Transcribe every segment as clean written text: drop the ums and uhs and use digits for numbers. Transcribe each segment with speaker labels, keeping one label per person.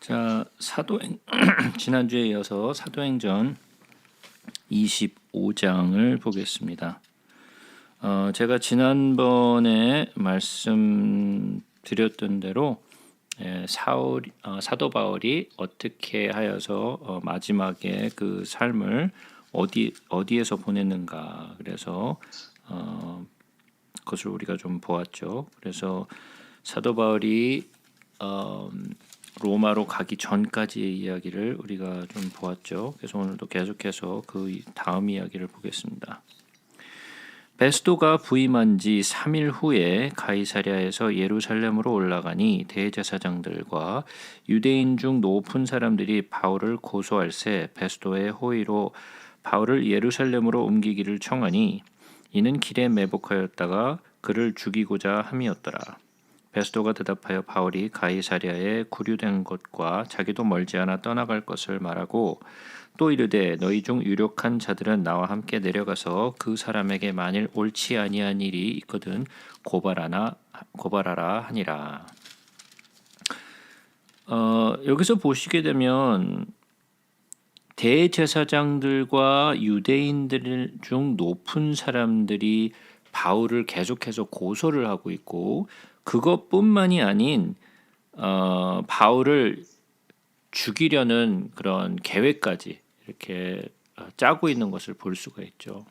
Speaker 1: 자, 지난주에 이어서 사도행전 25장을 보겠습니다. 제가 지난번에 말씀드렸던 대로 사도 바울이 어떻게 하여서 마지막에 그 삶을 어디에서 보냈는가, 그래서 그것을 우리가 좀 보았죠. 그래서 사도 바울이 로마로 가기 전까지의 이야기를 우리가 좀 보았죠. 그래서 오늘도 계속해서 그 다음 이야기를 보겠습니다. 베스도가 부임한 지 3일 후에 가이사랴에서 예루살렘으로 올라가니 대제사장들과 유대인 중 높은 사람들이 바울을 고소할세 베스도의 호의로 바울을 예루살렘으로 옮기기를 청하니 이는 길에 매복하였다가 그를 죽이고자 함이었더라. 베스도가 대답하여 바울이 가이사랴에 구류된 것과 자기도 멀지 않아 떠나갈 것을 말하고 또 이르되 너희 중 유력한 자들은 나와 함께 내려가서 그 사람에게 만일 옳지 아니한 일이 있거든 고발하라 하니라. 여기서 보시게 되면 대제사장들과 유대인들 중 높은 사람들이 바울을 계속해서 고소를 하고 있고, 그것뿐만이 아닌 바울을 죽이려는 그런 계획까지 이렇게 짜고 있는 것을 볼 수가 있죠.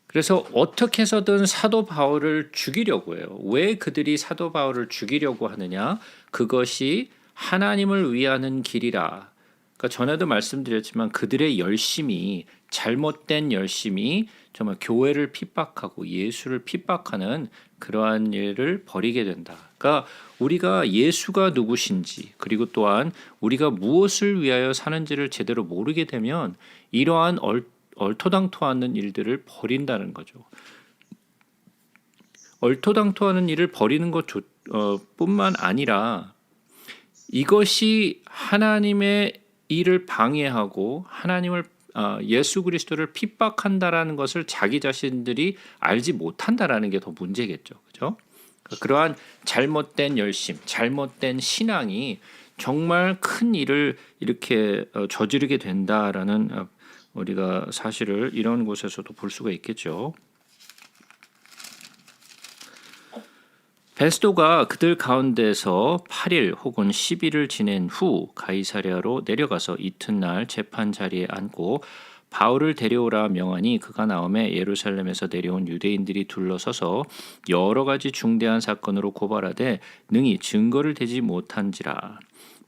Speaker 1: 그래서 어떻게 해서든 사도 바울을 죽이려고 해요. 왜 그들이 사도 바울을 죽이려고 하느냐? 그것이 하나님을 위하는 길이라. 그러니까 전에도 말씀드렸지만 그들의 열심이, 잘못된 열심이 정말 교회를 핍박하고 예수를 핍박하는 그러한 일을 벌이게 된다. 그러니까 우리가 예수가 누구신지, 그리고 또한 우리가 무엇을 위하여 사는지를 제대로 모르게 되면 이러한 얼토당토하는 일들을 벌인다는 거죠. 얼토당토하는 일을 벌이는 것 뿐만 아니라 이것이 하나님의 일을 방해하고 하나님을 예수 그리스도를 핍박한다라는 것을 자기 자신들이 알지 못한다라는 게 더 문제겠죠. 그렇죠? 그러한 잘못된 열심, 잘못된 신앙이 정말 큰 일을 이렇게 저지르게 된다라는 우리가 사실을 이런 곳에서도 볼 수가 있겠죠. 베스도가 그들 가운데서 8일 혹은 10일을 지낸 후 가이사랴로 내려가서 이튿날 재판 자리에 앉고 바울을 데려오라 명하니 그가 나오매 예루살렘에서 내려온 유대인들이 둘러서서 여러 가지 중대한 사건으로 고발하되 능히 증거를 대지 못한지라.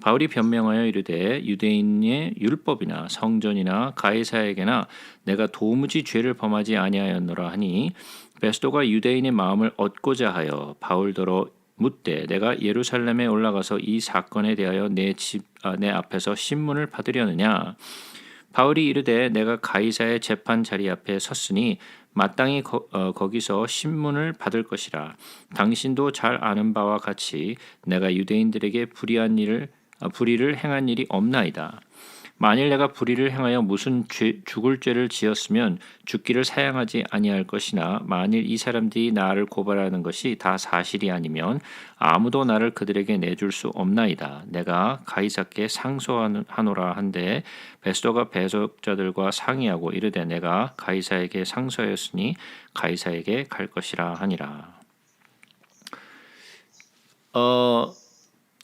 Speaker 1: 바울이 변명하여 이르되 유대인의 율법이나 성전이나 가이사에게나 내가 도무지 죄를 범하지 아니하였노라 하니 베스도가 유대인의 마음을 얻고자 하여 바울더러 묻되 내가 예루살렘에 올라가서 이 사건에 대하여 내 앞에서 신문을 받으려느냐. 바울이 이르되 내가 가이사의 재판 자리 앞에 섰으니 마땅히 거기서 신문을 받을 것이라. 당신도 잘 아는 바와 같이 내가 유대인들에게 불의를 행한 일이 없나이다. 만일 내가 불의를 행하여 무슨 죽을 죄를 지었으면 죽기를 사양하지 아니할 것이나 만일 이 사람들이 나를 고발하는 것이 다 사실이 아니면 아무도 나를 그들에게 내줄 수 없나이다. 내가 가이사께 상소하노라 한데 베스도가 배석자들과 상의하고 이르되 내가 가이사에게 상소하였으니 가이사에게 갈 것이라 하니라.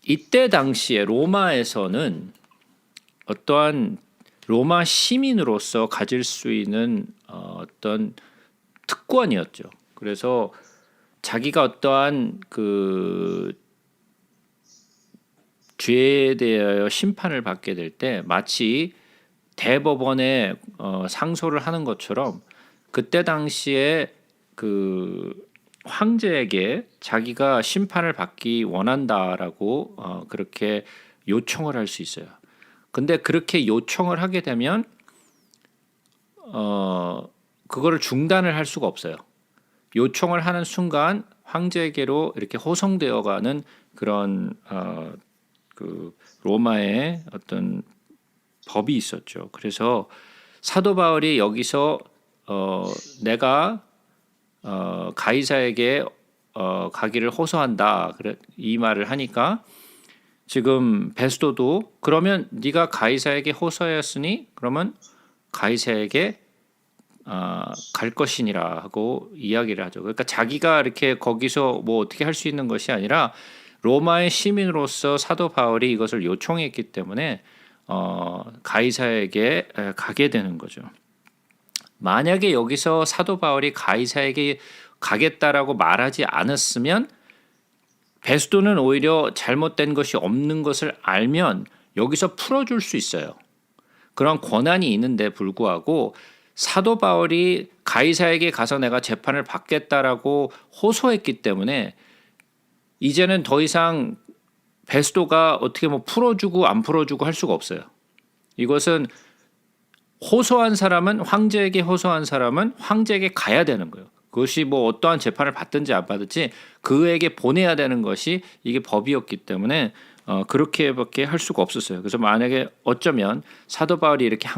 Speaker 1: 이때 당시에 로마에서는 어떠한 로마 시민으로서 가질 수 있는 어떤 특권이었죠. 그래서 자기가 어떠한 그 죄에 대하여 심판을 받게 될 때 마치 대법원에 상소를 하는 것처럼 그때 당시에 그 황제에게 자기가 심판을 받기 원한다라고 그렇게 요청을 할 수 있어요. 근데 그렇게 요청을 하게 되면 그거를 중단을 할 수가 없어요. 요청을 하는 순간 황제에게로 이렇게 호송되어가는 그런 그 로마의 어떤 법이 있었죠. 그래서 사도 바울이 여기서 내가 가이사에게 가기를 호소한다 이 말을 하니까 지금 베스도도 그러면 네가 가이사에게 호소하였으니 그러면 가이사에게 갈 것이니라 하고 이야기를 하죠. 그러니까 자기가 이렇게 거기서 뭐 어떻게 할 수 있는 것이 아니라 로마의 시민으로서 사도 바울이 이것을 요청했기 때문에 가이사에게 가게 되는 거죠. 만약에 여기서 사도 바울이 가이사에게 가겠다라고 말하지 않았으면 베스도는 오히려 잘못된 것이 없는 것을 알면 여기서 풀어줄 수 있어요. 그런 권한이 있는데 불구하고 사도 바울이 가이사에게 가서 내가 재판을 받겠다라고 호소했기 때문에 이제는 더 이상 베스도가 어떻게 뭐 풀어주고 안 풀어주고 할 수가 없어요. 이것은 호소한 사람은 황제에게 호소한 사람은 황제에게 가야 되는 거예요. 그것이 뭐 어떠한 재판을 받든지 안 받든지 그에게 보내야 되는 것이 이게 법이었기 때문에 그렇게밖에 할 수가 없었어요. 그래서 만약에 어쩌면 사도 바울이 이렇게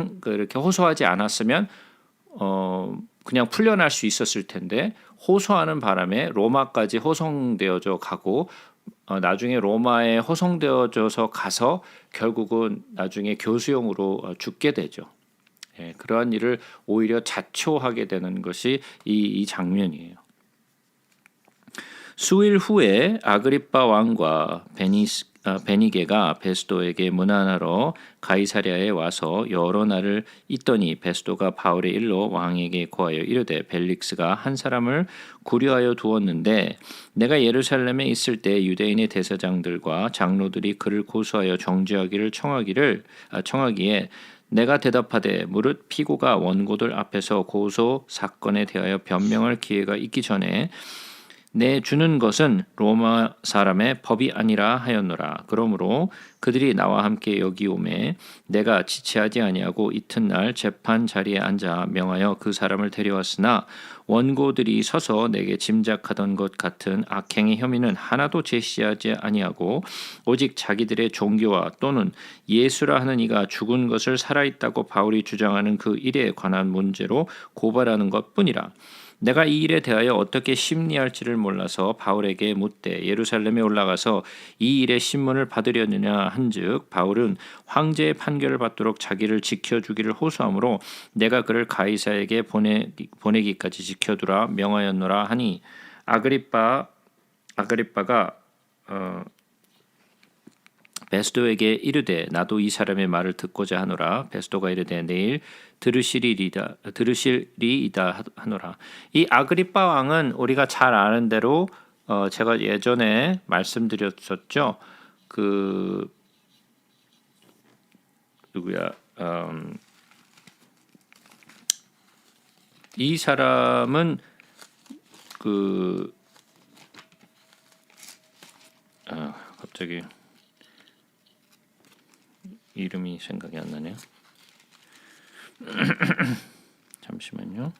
Speaker 1: 호소하지 않았으면 그냥 풀려날 수 있었을 텐데 호소하는 바람에 로마까지 호송되어져 가고 나중에 로마에 호송되어져서 가서 결국은 나중에 교수형으로 죽게 되죠. 예, 그러한 일을 오히려 자초하게 되는 것이 이 장면이에요. 수일 후에 아그리빠 왕과 베니게가 베스도에게 문안하러 가이사랴에 와서 여러 날을 있더니 베스도가 바울의 일로 왕에게 고하여 이르되 벨릭스가 한 사람을 구려하여 두었는데 내가 예루살렘에 있을 때 유대인의 대사장들과 장로들이 그를 고소하여 정죄하기를 청하기에 내가 대답하되 무릇 피고가 원고들 앞에서 고소 사건에 대하여 변명할 기회가 있기 전에 내 주는 것은 로마 사람의 법이 아니라 하였노라. 그러므로 그들이 나와 함께 여기 오매 내가 지체하지 아니하고 이튿날 재판 자리에 앉아 명하여 그 사람을 데려왔으나 원고들이 서서 내게 짐작하던 것 같은 악행의 혐의는 하나도 제시하지 아니하고 오직 자기들의 종교와 또는 예수라 하는 이가 죽은 것을 살아있다고 바울이 주장하는 그 일에 관한 문제로 고발하는 것뿐이라. 내가 이 일에 대하여 어떻게 심리할지를 몰라서 바울에게 묻되 예루살렘에 올라가서 이 일의 신문을 받으려느냐 한즉 바울은 황제의 판결을 받도록 자기를 지켜주기를 호소하므로 내가 그를 가이사에게 보내기까지 지켜두라 명하였노라 하니 아그리빠가 베스도에게 이르되 나도 이 사람의 말을 듣고자 하노라. 베스도가 이르되 내일 들으시리이다 하노라. 이 아그리빠 왕은 우리가 잘 아는 대로 제가 예전에 말씀드렸었죠. 그 누구야? 이 사람은 갑자기 이름이 생각이 안 나네요. 잠시만요.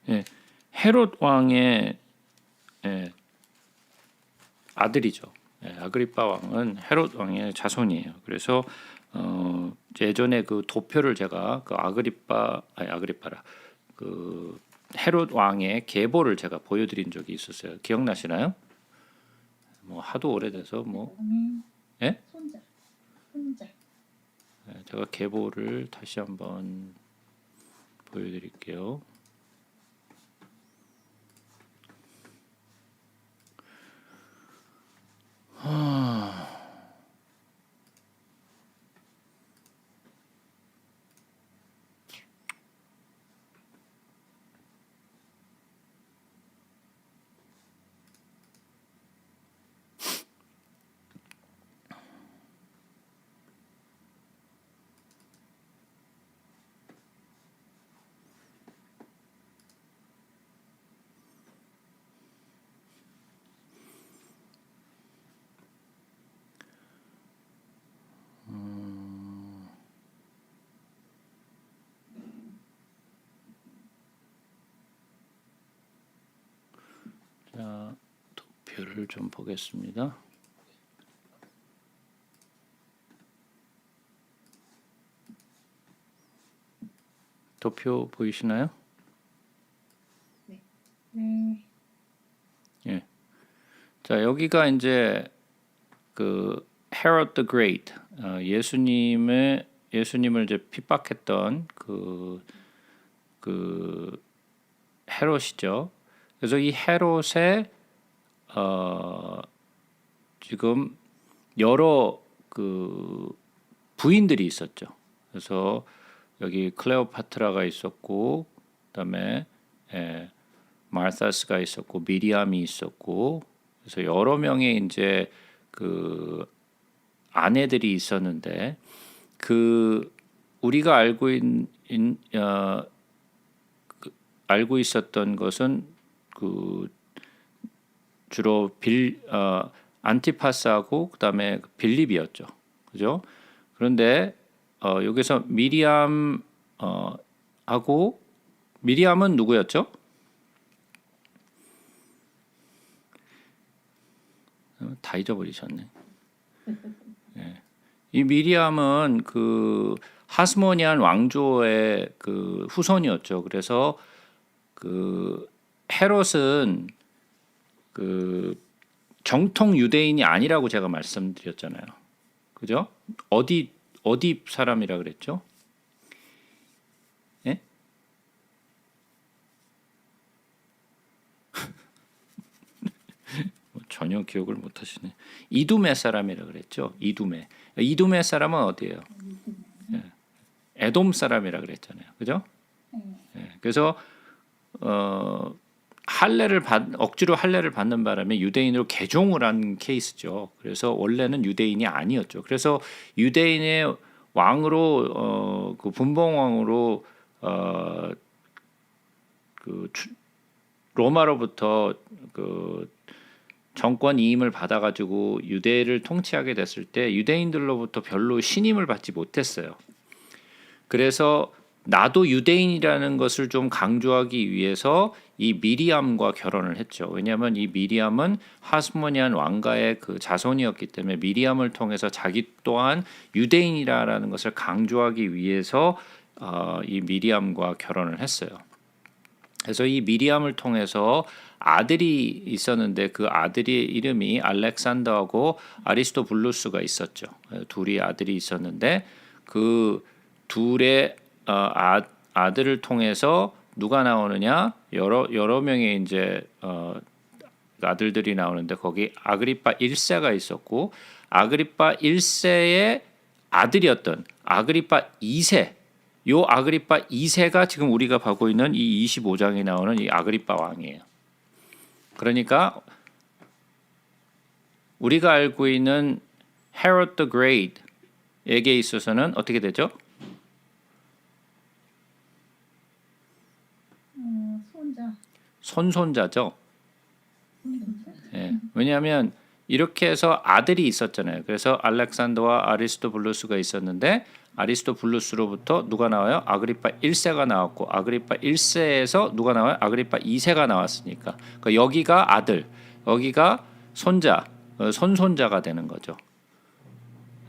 Speaker 1: 예, 헤롯 왕의 아들이죠. 아그리빠 왕은 헤롯 왕의 자손이에요. 그래서 예전에 그 도표를 제가 그 아그리빠라 그 헤롯 왕의 계보를 제가 보여드린 적이 있었어요. 기억나시나요? 뭐 하도 오래돼서 뭐 예? 손자. 제가 계보를 다시 한번 보여드릴게요. 자, 도표를 좀 보겠습니다. 도표 보이시나요?
Speaker 2: 네.
Speaker 1: 예. 자, 여기가 이제 그 Herod the Great, 예수님을 이제 핍박했던 그 헤롯이죠. 그래서 이 헤롯의 지금 여러 그 부인들이 있었죠. 그래서 여기 클레오파트라가 있었고, 그다음에 마르타스가 있었고, 미리암이 있었고, 그래서 여러 명의 이제 그 아내들이 있었는데 그 우리가 알고 있었던 것은 그 주로 안티파스하고 그다음에 빌립이었죠. 그죠? 그런데 여기서 미리암 하고 미리암은 누구였죠? 다 잊어버리셨네. 예. 이 미리암은 그 하스모니안 왕조의 그 후손이었죠. 그래서 그 헤롯은 그 정통 유대인이 아니라고 제가 말씀드렸잖아요. 그죠? 어디 사람이라 그랬죠? 예? 전혀 기억을 못 하시네. 이두메 사람이라 그랬죠. 이두메 사람은 어디예요? 예. 에돔 사람이라 그랬잖아요. 그죠? 예. 그래서 억지로 할례를 받는 바람에 유대인으로 개종을 한 케이스죠. 그래서 원래는 유대인이 아니었죠. 그래서 유대인의 왕으로 그 분봉왕으로 로마로부터 그 정권 이임을 받아가지고 유대를 통치하게 됐을 때 유대인들로부터 별로 신임을 받지 못했어요. 그래서 나도 유대인이라는 것을 좀 강조하기 위해서 이 미리암과 결혼을 했죠. 왜냐하면 이 미리암은 하스모니안 왕가의 그 자손이었기 때문에 미리암을 통해서 자기 또한 유대인이라는 것을 강조하기 위해서 이 미리암과 결혼을 했어요. 그래서 이 미리암을 통해서 아들이 있었는데 그 아들의 이름이 알렉산더하고 아리스토블루스가 있었죠. 둘이 아들이 있었는데 그 둘의 아들을 통해서 누가 나오느냐? 여러 명의 이제 아들들이 나오는데 거기 아그리파 1세가 있었고 아그리파 1세의 아들이었던 아그리파 2세 요 아그리파 2세가 지금 우리가 보고 있는 이 25장에 나오는 이 아그리파 왕이에요. 그러니까 우리가 알고 있는 Herod the Great에게 있어서는 어떻게 되죠? 손손자죠. 예, 왜냐하면 이렇게 해서 아들이 있었잖아요. 그래서 알렉산더와 아리스토블루스가 있었는데 아리스토블루스로부터 누가 나와요? 아그리파 1세가 나왔고 아그리파 1세에서 누가 나와요? 아그리파 2세가 나왔으니까 그러니까 여기가 아들, 여기가 손자, 손손자가 되는 거죠.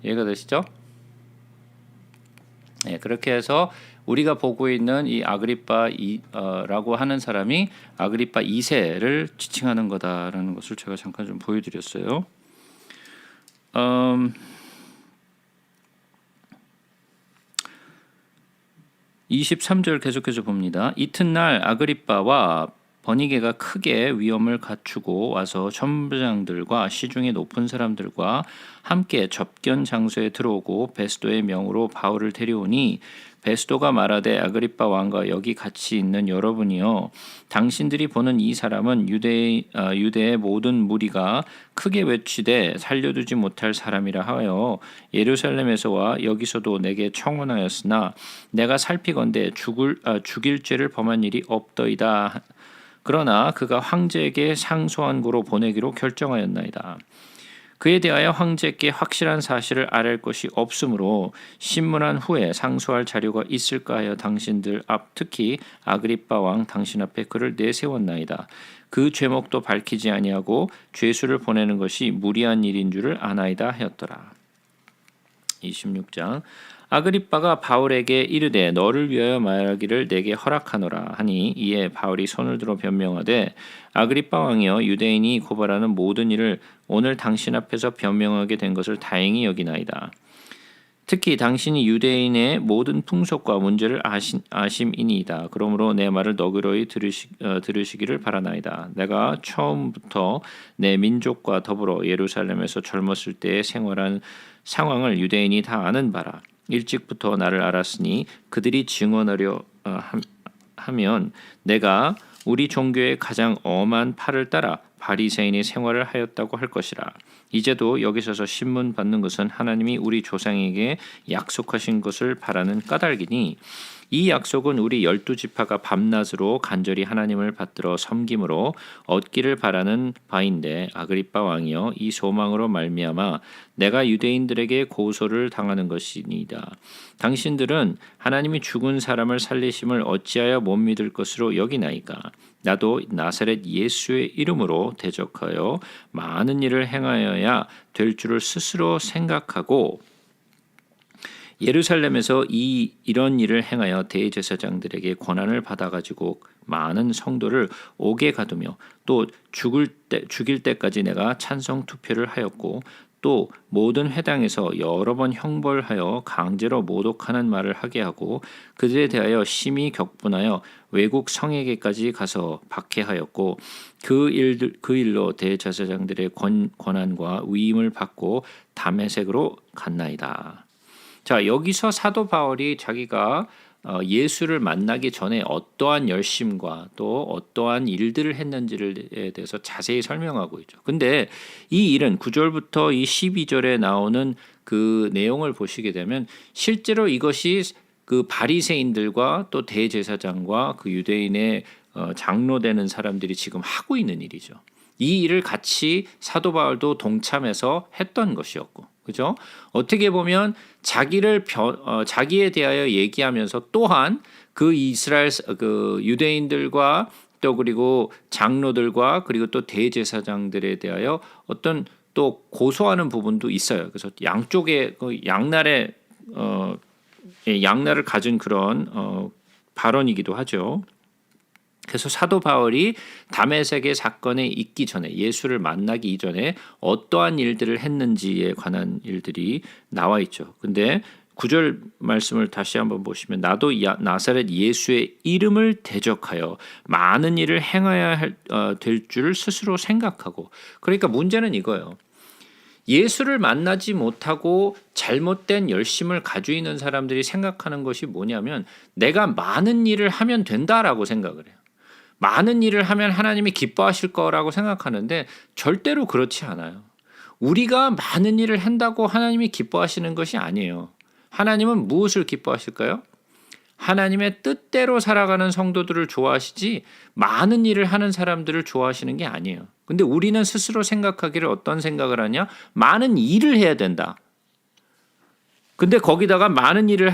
Speaker 1: 이해가 되시죠? 예, 그렇게 해서 우리가 보고 있는 이 아그리파라고 하는 사람이 아그리파 2세를 지칭하는 거다라는 것을 제가 잠깐 좀 보여드렸어요. 23절 계속해서 봅니다. 이튿날 아그리빠와 버니게가 크게 위험을 갖추고 와서 천부장들과 시중의 높은 사람들과 함께 접견 장소에 들어오고 베스도의 명으로 바울을 데려오니 베스도가 말하되 아그리빠 왕과 여기 같이 있는 여러분이여 당신들이 보는 이 사람은 유대의 모든 무리가 크게 외치되 살려두지 못할 사람이라 하여 예루살렘에서와 여기서도 내게 청혼하였으나 내가 살피건대 죽일 죄를 범한 일이 없더이다. 그러나 그가 황제에게 상소한 고로 보내기로 결정하였나이다. 그에 대하여 황제께 확실한 사실을 아랠 것이 없으므로 신문한 후에 상소할 자료가 있을까 하여 당신들 앞 특히 아그리빠 왕 당신 앞에 그를 내세웠나이다. 그 죄목도 밝히지 아니하고 죄수를 보내는 것이 무리한 일인 줄을 아나이다 하였더라. 26장 아그리빠가 바울에게 이르되 너를 위하여 말하기를 내게 허락하노라 하니 이에 바울이 손을 들어 변명하되 아그리빠 왕이여 유대인이 고발하는 모든 일을 오늘 당신 앞에서 변명하게 된 것을 다행히 여기나이다. 특히 당신이 유대인의 모든 풍속과 문제를 아심이니이다. 그러므로 내 말을 너그러이 들으시기를 바라나이다. 내가 처음부터 내 민족과 더불어 예루살렘에서 젊었을 때의 생활한 상황을 유대인이 다 아는 바라. 일찍부터 나를 알았으니 그들이 증언하려 하면 내가 우리 종교의 가장 엄한 팔을 따라 바리새인의 생활을 하였다고 할 것이라. 이제도 여기 서서 신문 받는 것은 하나님이 우리 조상에게 약속하신 것을 바라는 까닭이니 이 약속은 우리 12지파가 밤낮으로 간절히 하나님을 받들어 섬김으로 얻기를 바라는 바인데 아그리빠 왕이여 이 소망으로 말미암아 내가 유대인들에게 고소를 당하는 것이니이다. 당신들은 하나님이 죽은 사람을 살리심을 어찌하여 못 믿을 것으로 여기나이까. 나도 나사렛 예수의 이름으로 대적하여 많은 일을 행하여야 될 줄을 스스로 생각하고 예루살렘에서 이런 일을 행하여 대제사장들에게 권한을 받아가지고 많은 성도를 옥에 가두며 또 죽일 때까지 내가 찬성 투표를 하였고 또 모든 회당에서 여러 번 형벌하여 강제로 모독하는 말을 하게 하고 그들에 대하여 심히 격분하여 외국 성에게까지 가서 박해하였고 그 일로 대제사장들의 권한과 위임을 받고 다메섹으로 갔나이다. 자, 여기서 사도 바울이 자기가 예수를 만나기 전에 어떠한 열심과 또 어떠한 일들을 했는지에 대해서 자세히 설명하고 있죠. 근데 이 일은 9절부터 이 12절에 나오는 그 내용을 보시게 되면 실제로 이것이 그 바리새인들과 또 대제사장과 그 유대인의 장로 되는 사람들이 지금 하고 있는 일이죠. 이 일을 같이 사도 바울도 동참해서 했던 것이었고, 그죠? 어떻게 보면 자기에 대하여 얘기하면서 또한 그 이스라엘 그 유대인들과 또 그리고 장로들과 그리고 또 대제사장들에 대하여 어떤 또 고소하는 부분도 있어요. 그래서 양쪽에 그 양날을 가진 그런 발언이기도 하죠. 그래서 사도 바울이 다메섹의 사건에 있기 전에 예수를 만나기 이전에 어떠한 일들을 했는지에 관한 일들이 나와 있죠. 근데 9절 말씀을 다시 한번 보시면 나도 나사렛 예수의 이름을 대적하여 많은 일을 행해야 될 줄 스스로 생각하고, 그러니까 문제는 이거예요. 예수를 만나지 못하고 잘못된 열심을 가지고 있는 사람들이 생각하는 것이 뭐냐면 내가 많은 일을 하면 된다라고 생각을 해요. 많은 일을 하면 하나님이 기뻐하실 거라고 생각하는데 절대로 그렇지 않아요. 우리가 많은 일을 한다고 하나님이 기뻐하시는 것이 아니에요. 하나님은 무엇을 기뻐하실까요? 하나님의 뜻대로 살아가는 성도들을 좋아하시지 많은 일을 하는 사람들을 좋아하시는 게 아니에요. 근데 우리는 스스로 생각하기를 어떤 생각을 하냐? 많은 일을 해야 된다. 근데 거기다가 많은 일을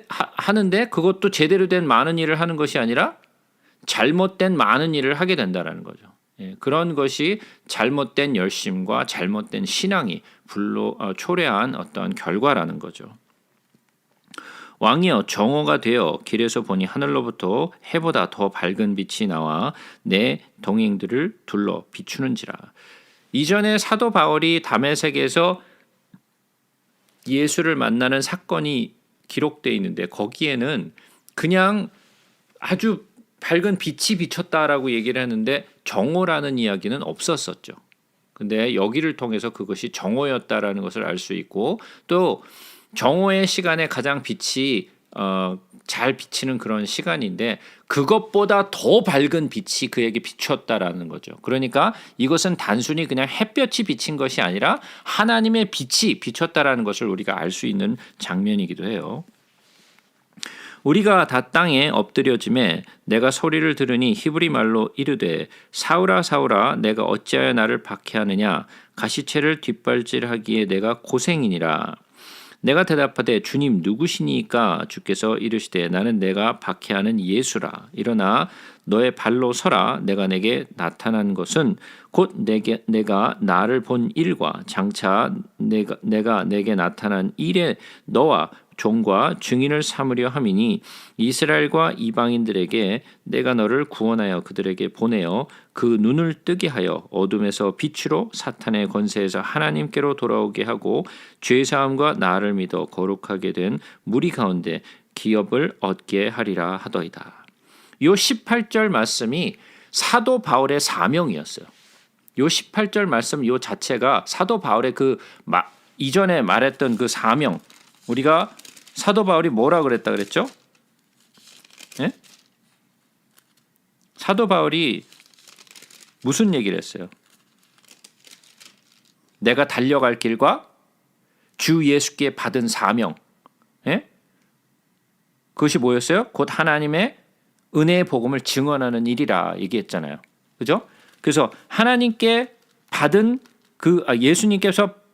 Speaker 1: 하는데 그것도 제대로 된 많은 일을 하는 것이 아니라 잘못된 많은 일을 하게 된다는 거죠. 그런 것이 잘못된 열심과 잘못된 신앙이 초래한 어떤 결과라는 거죠. 왕이여 정오가 되어 길에서 보니 하늘로부터 해보다 더 밝은 빛이 나와 내 동행들을 둘러 비추는지라. 이전에 사도 바울이 다메섹에서 예수를 만나는 사건이 기록되어 있는데 거기에는 그냥 아주 밝은 빛이 비쳤다라고 얘기를 했는데 정오라는 이야기는 없었었죠. 근데 여기를 통해서 그것이 정오였다라는 것을 알 수 있고 또 정오의 시간에 가장 빛이 잘 비치는 그런 시간인데 그것보다 더 밝은 빛이 그에게 비쳤다라는 거죠. 그러니까 이것은 단순히 그냥 햇볕이 비친 것이 아니라 하나님의 빛이 비쳤다라는 것을 우리가 알 수 있는 장면이기도 해요. 우리가 다 땅에 엎드려짐에 내가 소리를 들으니 히브리 말로 이르되 사울아 사울아 내가 어찌하여 나를 박해하느냐 가시채를 뒷발질하기에 내가 고생이니라. 내가 대답하되 주님 누구시니까? 주께서 이르시되 나는 내가 박해하는 예수라. 일어나 너의 발로 서라. 내가 내게 나타난 것은 곧 내가 나를 본 일과 장차 내가 내게 나타난 일에 너와 종과 증인을 삼으려 함이니 이스라엘과 이방인들에게 내가 너를 구원하여 그들에게 보내어 그 눈을 뜨게 하여 어둠에서 빛으로 사탄의 권세에서 하나님께로 돌아오게 하고 죄사함과 나를 믿어 거룩하게 된 무리 가운데 기업을 얻게 하리라 하더이다. 요 18절 말씀이 사도 바울의 사명이었어요. 요 18절 말씀 요 자체가 사도 바울의 이전에 말했던 그 사명, 우리가 사도 바울이 뭐라 그랬다 그랬죠? 예? 사도 바울이 무슨 얘기를 했어요? 내가 달려갈 길과 주 예수께 받은 사명. 예? 그것이 뭐였어요? 곧 하나님의 은혜의 복음을 증언하는 일이라 얘기했잖아요. 그죠? 그래서 하나님께 받은 예수님께서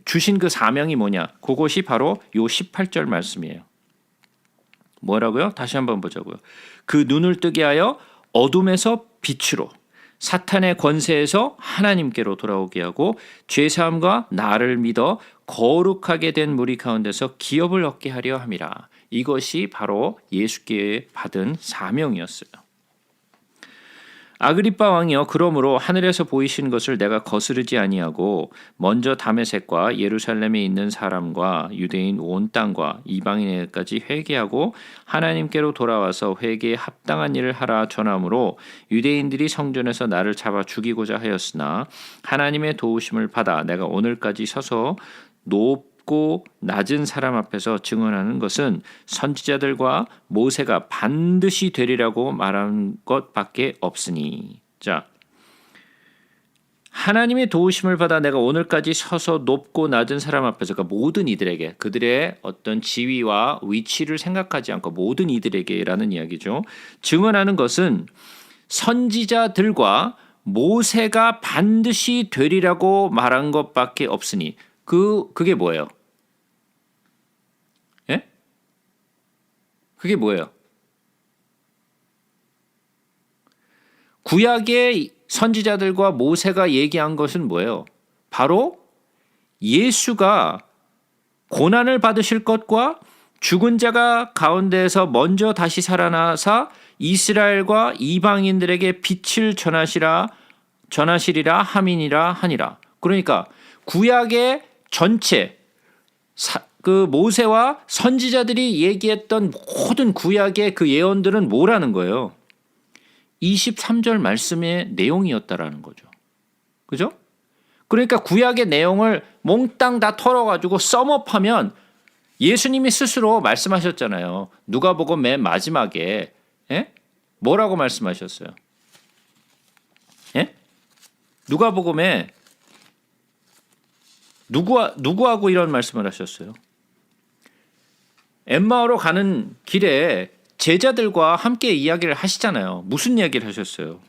Speaker 1: 주신 그 사명이 뭐냐? 그것이 바로 요 18절 말씀이에요. 뭐라고요? 다시 한번 보자고요. 그 눈을 뜨게 하여 어둠에서 빛으로 사탄의 권세에서 하나님께로 돌아오게 하고 죄사함과 나를 믿어 거룩하게 된 무리 가운데서 기업을 얻게 하려 함이라. 이것이 바로 예수께 받은 사명이었어요. 아그리빠 왕이여 그러므로 하늘에서 보이신 것을 내가 거스르지 아니하고 먼저 다메섹과 예루살렘에 있는 사람과 유대인 온 땅과 이방인에게까지 회개하고 하나님께로 돌아와서 회개에 합당한 일을 하라 전함으로 유대인들이 성전에서 나를 잡아 죽이고자 하였으나 하나님의 도우심을 받아 내가 오늘까지 서서 높고 낮은 사람 앞에서 증언하는 것은 선지자들과 모세가 반드시 되리라고 말한 것밖에 없으니. 자, 하나님의 도우심을 받아 내가 오늘까지 서서 높고 낮은 사람 앞에서, 그러니까 모든 이들에게, 그들의 어떤 지위와 위치를 생각하지 않고 모든 이들에게라는 이야기죠. 증언하는 것은 선지자들과 모세가 반드시 되리라고 말한 것밖에 없으니. 그게 뭐예요? 예? 그게 뭐예요? 구약의 선지자들과 모세가 얘기한 것은 뭐예요? 바로 예수가 고난을 받으실 것과 죽은 자가 가운데에서 먼저 다시 살아나사 이스라엘과 이방인들에게 빛을 전하시리라 함이니라 하니라. 그러니까 구약의 전체 그 모세와 선지자들이 얘기했던 모든 구약의 그 예언들은 뭐라는 거예요? 23절 말씀의 내용이었다라는 거죠. 그죠? 그러니까 구약의 내용을 몽땅 다 털어가지고 썸업하면 예수님이 스스로 말씀하셨잖아요. 누가복음 맨 마지막에 뭐라고 말씀하셨어요? 누가복음에 누구하고 이런 말씀을 하셨어요? 엠마오로 가는 길에 제자들과 함께 이야기를 하시잖아요. 무슨 이야기를 하셨어요?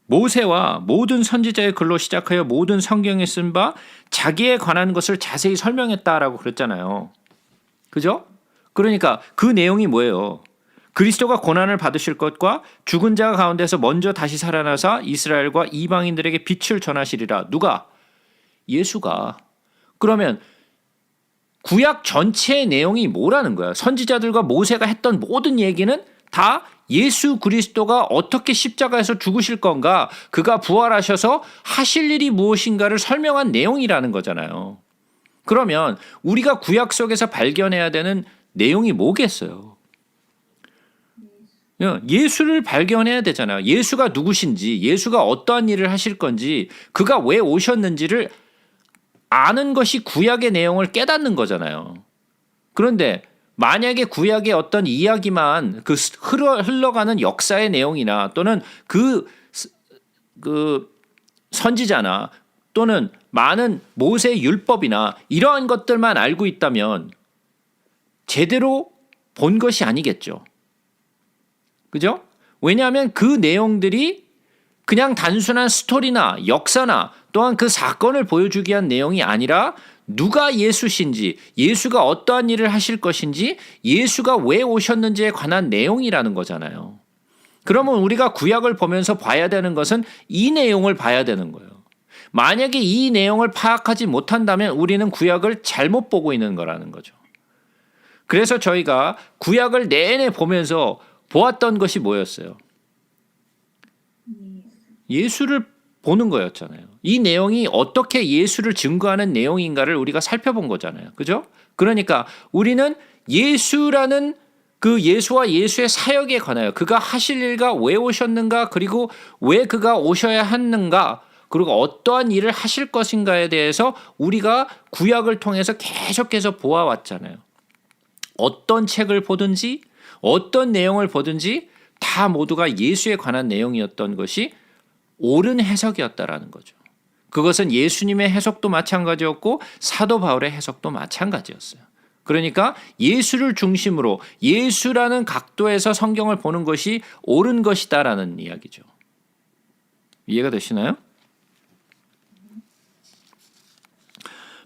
Speaker 1: 모세와 모든 선지자의 글로 시작하여 모든 성경에 쓴 바 자기에 관한 것을 자세히 설명했다라고 그랬잖아요. 그죠? 그러니까 그 내용이 뭐예요? 그리스도가 고난을 받으실 것과 죽은 자 가운데서 먼저 다시 살아나사 이스라엘과 이방인들에게 빛을 전하시리라. 누가? 예수가. 그러면 구약 전체의 내용이 뭐라는 거야? 선지자들과 모세가 했던 모든 얘기는 다 예수 그리스도가 어떻게 십자가에서 죽으실 건가, 그가 부활하셔서 하실 일이 무엇인가를 설명한 내용이라는 거잖아요. 그러면 우리가 구약 속에서 발견해야 되는 내용이 뭐겠어요? 예수를 발견해야 되잖아요. 예수가 누구신지, 예수가 어떠한 일을 하실 건지, 그가 왜 오셨는지를 아는 것이 구약의 내용을 깨닫는 거잖아요. 그런데 만약에 구약의 어떤 이야기만 그 흘러가는 역사의 내용이나 또는 그 선지자나 또는 많은 모세의 율법이나 이러한 것들만 알고 있다면 제대로 본 것이 아니겠죠. 그죠? 왜냐하면 그 내용들이 그냥 단순한 스토리나 역사나 또한 그 사건을 보여주기 위한 내용이 아니라 누가 예수신지, 예수가 어떠한 일을 하실 것인지, 예수가 왜 오셨는지에 관한 내용이라는 거잖아요. 그러면 우리가 구약을 보면서 봐야 되는 것은 이 내용을 봐야 되는 거예요. 만약에 이 내용을 파악하지 못한다면 우리는 구약을 잘못 보고 있는 거라는 거죠. 그래서 저희가 구약을 내내 보면서 보았던 것이 뭐였어요? 예수를 보는 거였잖아요. 이 내용이 어떻게 예수를 증거하는 내용인가를 우리가 살펴본 거잖아요. 그죠? 그러니까 우리는 예수라는 그 예수와 예수의 사역에 관하여 그가 하실 일과 왜 오셨는가, 그리고 왜 그가 오셔야 하는가, 그리고 어떠한 일을 하실 것인가에 대해서 우리가 구약을 통해서 계속해서 보아왔잖아요. 어떤 책을 보든지 어떤 내용을 보든지 다 모두가 예수에 관한 내용이었던 것이 옳은 해석이었다라는 거죠. 그것은 예수님의 해석도 마찬가지였고 사도 바울의 해석도 마찬가지였어요. 그러니까 예수를 중심으로 예수라는 각도에서 성경을 보는 것이 옳은 것이다라는 이야기죠. 이해가 되시나요?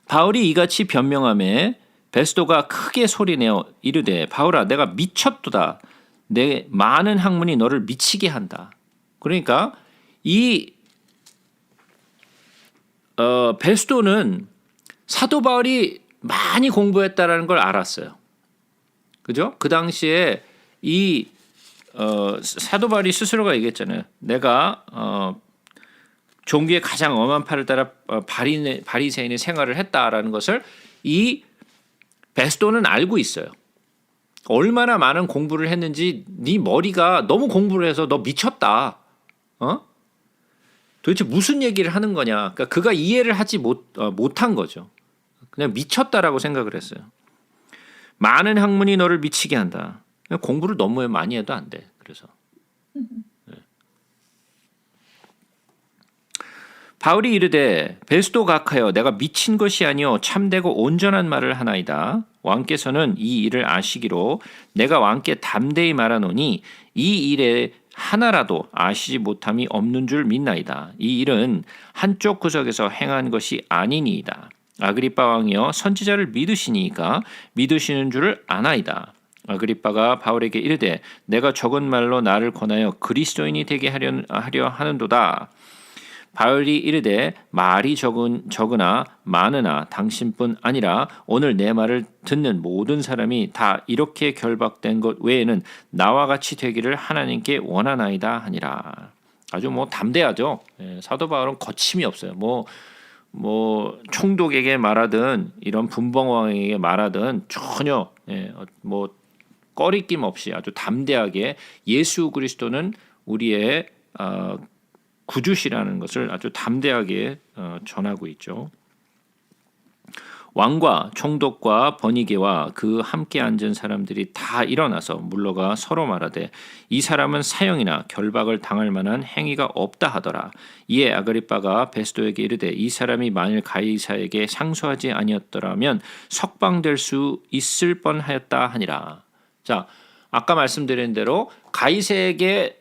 Speaker 1: 바울이 이같이 변명하매 베스도가 크게 소리내어 이르되 바울아 내가 미쳤도다. 내 많은 학문이 너를 미치게 한다. 그러니까 이 베스도는 사도 바울이 많이 공부했다라는 걸 알았어요. 그죠? 그 당시에 이 사도 바울이 스스로가 얘기했잖아요. 내가 종교의 가장 엄한 팔을 따라 바리새인의 생활을 했다라는 것을 이 베스도는 알고 있어요. 얼마나 많은 공부를 했는지 네 머리가 너무 공부를 해서 너 미쳤다. 도대체 무슨 얘기를 하는 거냐. 그러니까 그가 이해를 하지 못한 거죠. 그냥 미쳤다라고 생각을 했어요. 많은 학문이 너를 미치게 한다. 공부를 너무 많이 해도 안 돼. 그래서 바울이 이르되 베스도 각하여 내가 미친 것이 아니요 참되고 온전한 말을 하나이다. 왕께서는 이 일을 아시기로 내가 왕께 담대히 말하노니 이 일에 하나라도 아시지 못함이 없는 줄 믿나이다. 이 일은 한쪽 구석에서 행한 것이 아니니이다. 아그리빠 왕이여 선지자를 믿으시니까 믿으시는 줄을 아나이다. 아그리빠가 바울에게 이르되 내가 적은 말로 나를 권하여 그리스도인이 되게 하려 하는도다. 바울이 이르되 말이 적으나 많으나 당신뿐 아니라 오늘 내 말을 듣는 모든 사람이 다 이렇게 결박된 것 외에는 나와 같이 되기를 하나님께 원하나이다 하니라. 아주 담대하죠. 사도 바울은 거침이 없어요. 총독에게 말하든 이런 분봉왕에게 말하든 전혀 꺼리낌 없이 아주 담대하게 예수 그리스도는 우리의 구주시라는 것을 아주 담대하게 전하고 있죠. 왕과 총독과 번이게와 그 함께 앉은 사람들이 다 일어나서 물러가 서로 말하되 이 사람은 사형이나 결박을 당할 만한 행위가 없다 하더라. 이에 아그리빠가 베스도에게 이르되 이 사람이 만일 가이사에게 상소하지 아니었더라면 석방될 수 있을 뻔하였다 하니라. 자, 아까 말씀드린 대로 가이사에게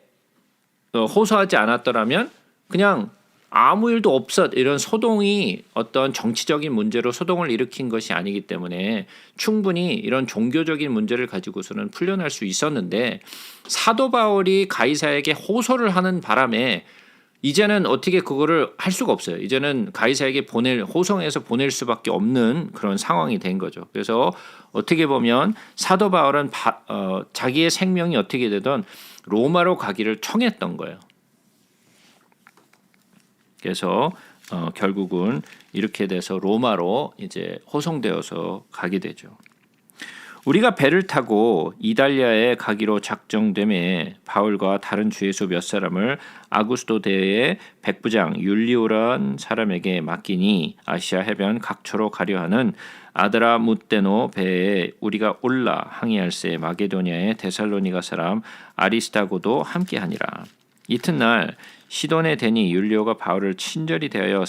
Speaker 1: 호소하지 않았더라면 그냥 아무 일도 이런 소동이 어떤 정치적인 문제로 소동을 일으킨 것이 아니기 때문에 충분히 이런 종교적인 문제를 가지고서는 풀려날 수 있었는데 사도 바울이 가이사에게 호소를 하는 바람에 이제는 어떻게 그거를 할 수가 없어요. 이제는 가이사에게 호송해서 보낼 수밖에 없는 그런 상황이 된 거죠. 그래서 어떻게 보면 사도 바울은 자기의 생명이 어떻게 되든 로마로 가기를 청했던 거예요. 그래서 결국은 이렇게 돼서 로마로 이제 호송되어서 가게 되죠. 우리가 배를 타고 이달리아에 가기로 작정됨에 바울과 다른 주예수 몇 사람을 아구스도 대의 백부장 율리오라는 사람에게 맡기니 아시아 해변 각처로 가려 하는 아드라무떼노 배에 우리가 올라 항해할새 마게도니아의 데살로니가 사람 아리스타고도 함께하니라. 이튿날 시돈에 대니 율리오가 바울을 친절히 대하여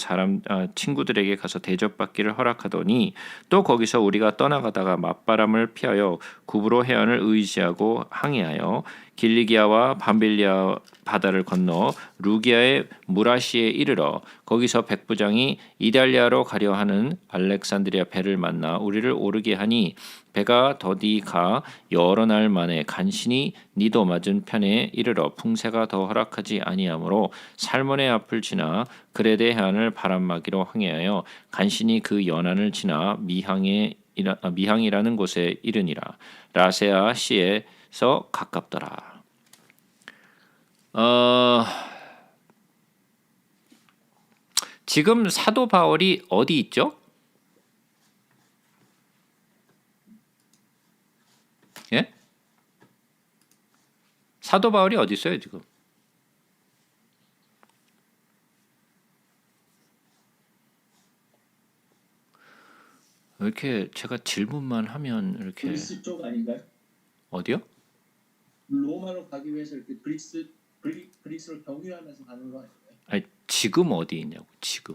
Speaker 1: 친구들에게 가서 대접받기를 허락하더니 또 거기서 우리가 떠나가다가 맞바람을 피하여 구브로 해안을 의지하고 항해하여 길리기아와 밤빌리아 바다를 건너 루기아의 무라시에 이르러 거기서 백부장이 이달리아로 가려 하는 알렉산드리아 배를 만나 우리를 오르게 하니 배가 더디 가 여러 날 만에 간신히 니도 맞은 편에 이르러 풍세가 더 허락하지 아니하므로 살몬의 앞을 지나 그레데 해안을 바람막이로 항해하여 간신히 그 연안을 지나 미항이라는 곳에 이르니라. 라세아 시에서 가깝더라. 지금 사도 바울이 어디 있죠? 예? 사도 바울이 어디 있어요 지금? 이렇게 제가 질문만 하면 이렇게
Speaker 2: 그리스 쪽 아닌가요?
Speaker 1: 어디요?
Speaker 2: 로마로 가기 위해서 이렇게 그리스를 경유하면서 가는 거 아닌가요?
Speaker 1: 아니 지금 어디 있냐고 지금.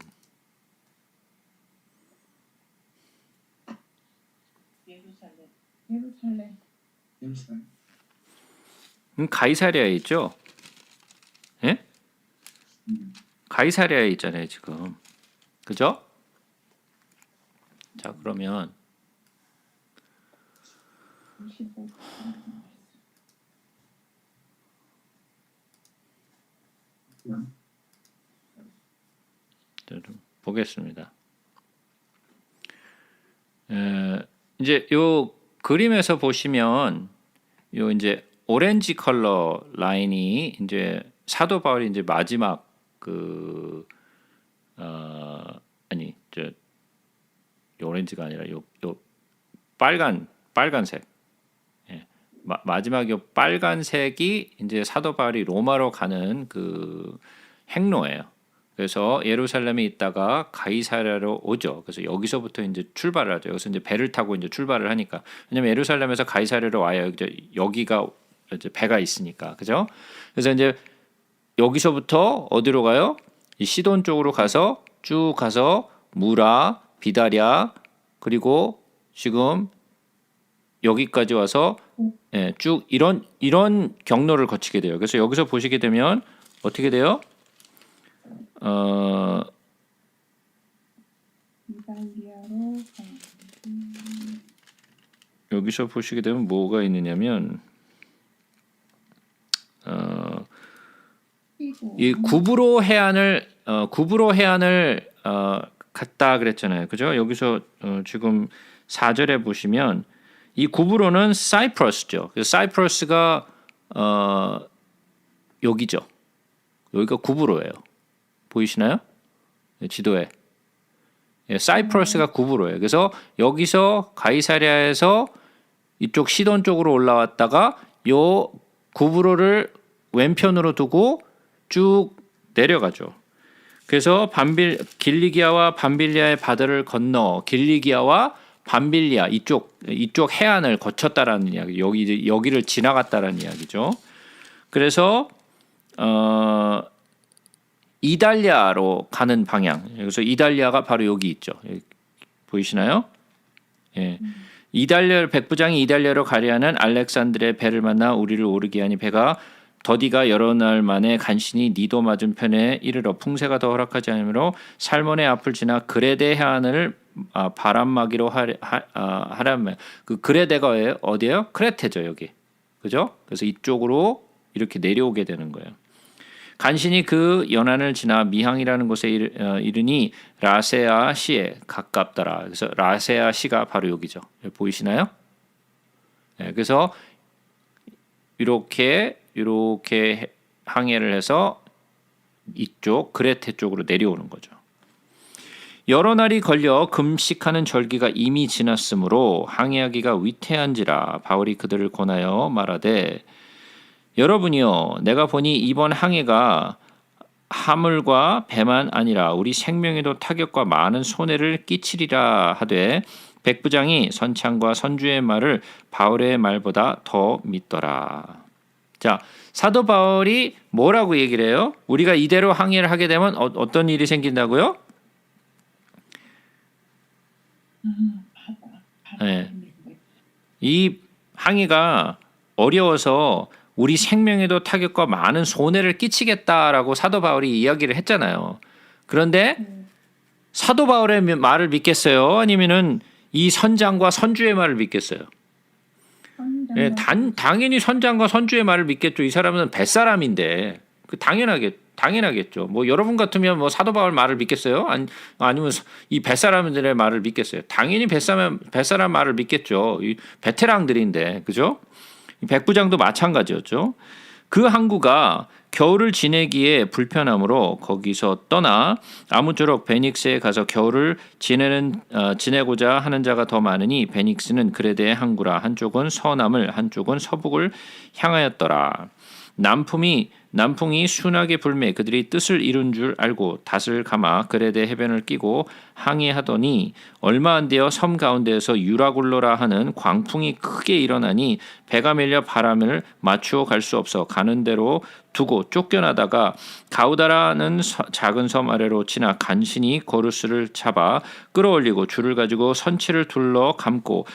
Speaker 2: 예루살렘.
Speaker 1: 가이사랴에 있죠? 예? 가이사랴에 있잖아요 지금. 그죠? 자 그러면 좀 보겠습니다. 이제 요 그림에서 보시면 요 이제 오렌지 컬러 라인이 이제 사도 바울이 이제 마지막 그 아니 저 오렌지가 아니라 요 빨간색 마지막 요 빨간색이 이제 사도 바울이 로마로 가는 그 행로예요. 그래서 예루살렘에 있다가 가이사랴로 오죠. 그래서 여기서부터 이제 출발을 하죠. 여기서 이제 배를 타고 이제 출발을 하니까 왜냐면 예루살렘에서 가이사랴로 와요. 이제 여기가 이제 배가 있으니까 그죠? 그래서 이제 여기서부터 어디로 가요? 이 시돈 쪽으로 가서 쭉 가서 무라, 비다랴 그리고 지금 여기까지 와서 쭉 이런 경로를 거치게 돼요. 그래서 여기서 보시게 되면 어떻게 돼요? 여기서 보시게 되면 뭐가 있느냐면 이 구브로 해안을 갔다 그랬잖아요. 그죠? 여기서 지금 4절에 보시면 이 구브로는 사이프러스죠. 사이프러스가 여기죠. 여기가 구브로예요. 보이시나요? 지도에. 사이프러스가 구브로예요. 그래서 여기서 가이사랴에서 이쪽 시돈 쪽으로 올라왔다가 요 구브로를 왼편으로 두고 쭉 내려가죠. 그래서 길리기아와 밤빌리아의 바다를 건너 길리기아와 밤빌리아 이쪽 해안을 거쳤다라는 이야기. 여기를 지나갔다라는 이야기죠. 그래서 이달리아로 가는 방향. 그래서 이달리아가 바로 여기 있죠. 여기 보이시나요? 예. 백부장이 이달리아로 가려 하는 알렉산드의 배를 만나 우리를 오르게 하니 배가 더디가 여러 날 만에 간신히 니도 맞은 편에 이르러 풍세가 더 허락하지 않으므로 살몬의 앞을 지나 그레데 해안을 바람막이로 하려면 그 그레데가 어디예요? 크레테죠 여기. 그죠? 그래서 이쪽으로 이렇게 내려오게 되는 거예요. 간신히 그 연안을 지나 미항이라는 곳에 이르니 라세아 시에 가깝더라. 그래서 라세아 시가 바로 여기죠. 보이시나요? 네, 그래서 이렇게 항해를 해서 이쪽 그레테 쪽으로 내려오는 거죠. 여러 날이 걸려 금식하는 절기가 이미 지났으므로 항해하기가 위태한지라 바울이 그들을 권하여 말하되 여러분이요 내가 보니 이번 항해가 하물과 배만 아니라 우리 생명에도 타격과 많은 손해를 끼치리라 하되 백부장이 선창과 선주의 말을 바울의 말보다 더 믿더라. 자, 사도 바울이 뭐라고 얘기를 해요? 우리가 이대로 항해를 하게 되면 어떤 일이 생긴다고요? 네. 이 항해가 어려워서 우리 생명에도 타격과 많은 손해를 끼치겠다라고 사도 바울이 이야기를 했잖아요. 그런데 사도 바울의 말을 믿겠어요? 아니면은 이 선장과 선주의 말을 믿겠어요? 예, 당연히 선장과 선주의 말을 믿겠죠. 이 사람은 뱃사람인데 당연하겠죠. 뭐 여러분 같으면 뭐 사도 바울 말을 믿겠어요? 아니면 이 뱃사람들의 말을 믿겠어요? 당연히 뱃사람 말을 믿겠죠. 이 베테랑들인데, 그죠? 백부장도 마찬가지였죠. 그 항구가 겨울을 지내기에 불편하므로 거기서 떠나 아무쪼록 베닉스에 가서 겨울을 지내고자 하는 자가 더 많으니 베닉스는 그레데의 항구라. 한쪽은 서남을 한쪽은 서북을 향하였더라. 남풍이 순하게 불매 그들이 뜻을 이룬 줄 알고 닷을 감아 그레데 해변을 끼고 항해하더니 얼마 안 되어 섬 가운데에서 유라굴로라 하는 광풍이 크게 일어나니 배가 밀려 바람을 맞추어 갈 수 없어 가는 대로 두고 쫓겨나다가 가우다라는 작은 섬 아래로 지나 간신히 거루스를 잡아 끌어올리고 줄을 가지고 선체를 둘러 감고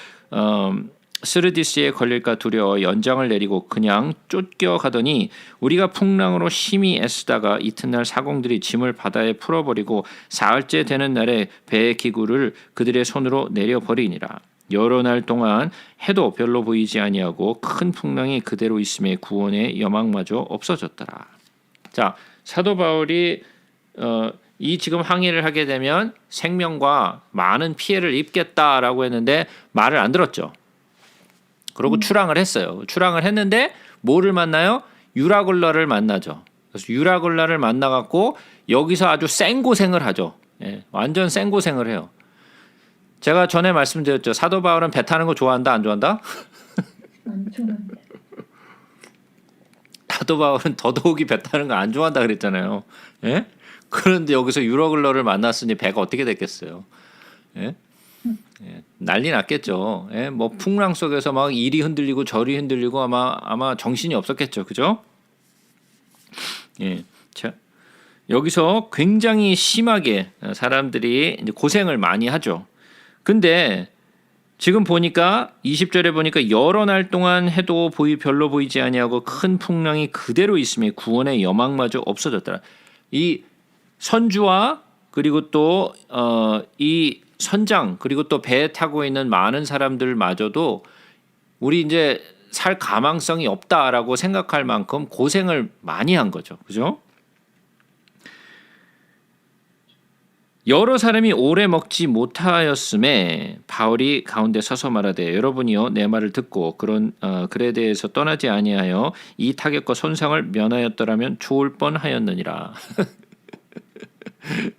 Speaker 1: 스르디스에 걸릴까 두려워 연장을 내리고 그냥 쫓겨가더니 우리가 풍랑으로 심히 애쓰다가 이튿날 사공들이 짐을 바다에 풀어버리고 사흘째 되는 날에 배의 기구를 그들의 손으로 내려버리니라. 여러 날 동안 해도 별로 보이지 아니하고 큰 풍랑이 그대로 있음에 구원의 여망마저 없어졌더라. 자, 사도 바울이 이 지금 항해를 하게 되면 생명과 많은 피해를 입겠다라고 했는데 말을 안 들었죠. 그리고 출항을 했어요. 출항을 했는데 뭐를 만나요? 유라굴라를 만나죠. 그래서 유라굴라를 만나갖고 여기서 아주 생고생을 하죠. 예, 완전 생고생을 해요. 제가 전에 말씀드렸죠. 사도 바울은 배 타는 거 좋아한다, 안 좋아한다?
Speaker 3: 안 좋아한다.
Speaker 1: 사도 바울은 더더욱이 배 타는 거 안 좋아한다 그랬잖아요. 예? 그런데 여기서 유라굴라를 만났으니 배가 어떻게 됐겠어요? 예? 예, 난리 났겠죠. 예, 뭐 풍랑 속에서 막 이리 흔들리고 저리 흔들리고 아마 정신이 없었겠죠, 그죠? 예, 자 여기서 굉장히 심하게 사람들이 이제 고생을 많이 하죠. 근데 지금 보니까 20절에 보니까 여러 날 동안 해도 별로 보이지 아니하고 큰 풍랑이 그대로 있음에 구원의 여망마저 없어졌더라. 이 선주와 그리고 또 이 선장 그리고 또 배에 타고 있는 많은 사람들마저도 우리 이제 살 가망성이 없다라고 생각할 만큼 고생을 많이 한 거죠. 그죠? 여러 사람이 오래 먹지 못하였음에 바울이 가운데 서서 말하되 여러분이요 내 말을 듣고 그레데에서 떠나지 아니하여 이 타격과 손상을 면하였더라면 좋을 뻔하였느니라.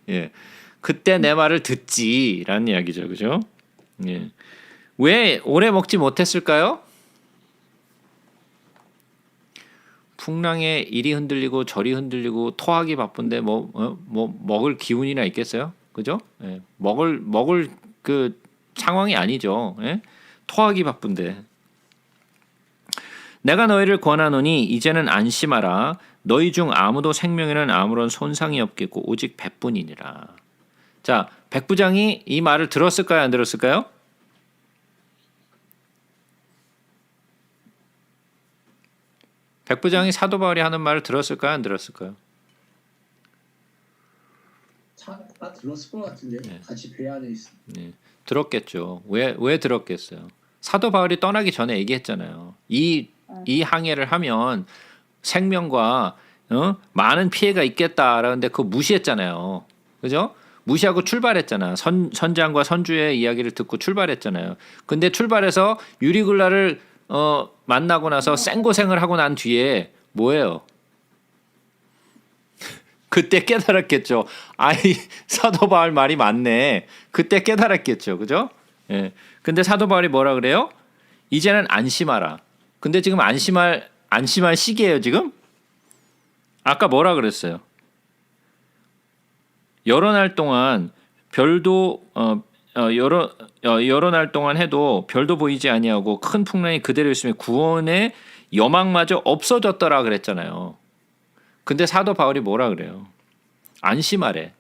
Speaker 1: 예. 그때 내 말을 듣지라는 이야기죠. 그죠? 예. 왜 오래 먹지 못했을까요? 풍랑에 이리 흔들리고 저리 흔들리고 토하기 바쁜데 뭐 먹을 기운이나 있겠어요? 그죠? 예. 먹을 그 상황이 아니죠. 예? 토하기 바쁜데. 내가 너희를 권하노니 이제는 안심하라. 너희 중 아무도 생명에는 아무런 손상이 없겠고 오직 배뿐이니라. 자, 백부장이 이 말을 들었을까요? 안 들었을까요? 백부장이 사도 바울이 하는 말을 들었을까요? 안 들었을까요?
Speaker 2: 다 들었을 것 같은데
Speaker 1: 네.
Speaker 2: 같이 배 안에 있어.
Speaker 1: 네, 들었겠죠. 왜 들었겠어요? 사도 바울이 떠나기 전에 얘기했잖아요. 이 항해를 하면 생명과 많은 피해가 있겠다라는데 그거 무시했잖아요. 그죠? 무시하고 출발했잖아. 선장과 선주의 이야기를 듣고 출발했잖아요. 근데 출발해서 유리굴라를 만나고 나서 생고생을 하고 난 뒤에 뭐예요? 그때 깨달았겠죠. 아이 사도 바울 말이 맞네. 그때 깨달았겠죠. 그죠? 예. 근데 사도 바울이 뭐라 그래요? 이제는 안심하라. 근데 지금 안심할 시기예요, 지금? 아까 뭐라 그랬어요? 여러 날 동안 별도 여러 날 동안 해도 별도 보이지 아니하고 큰 풍랑이 그대로 있으면 구원의 여망마저 없어졌더라 그랬잖아요. 근데 사도 바울이 뭐라 그래요? 안심하래.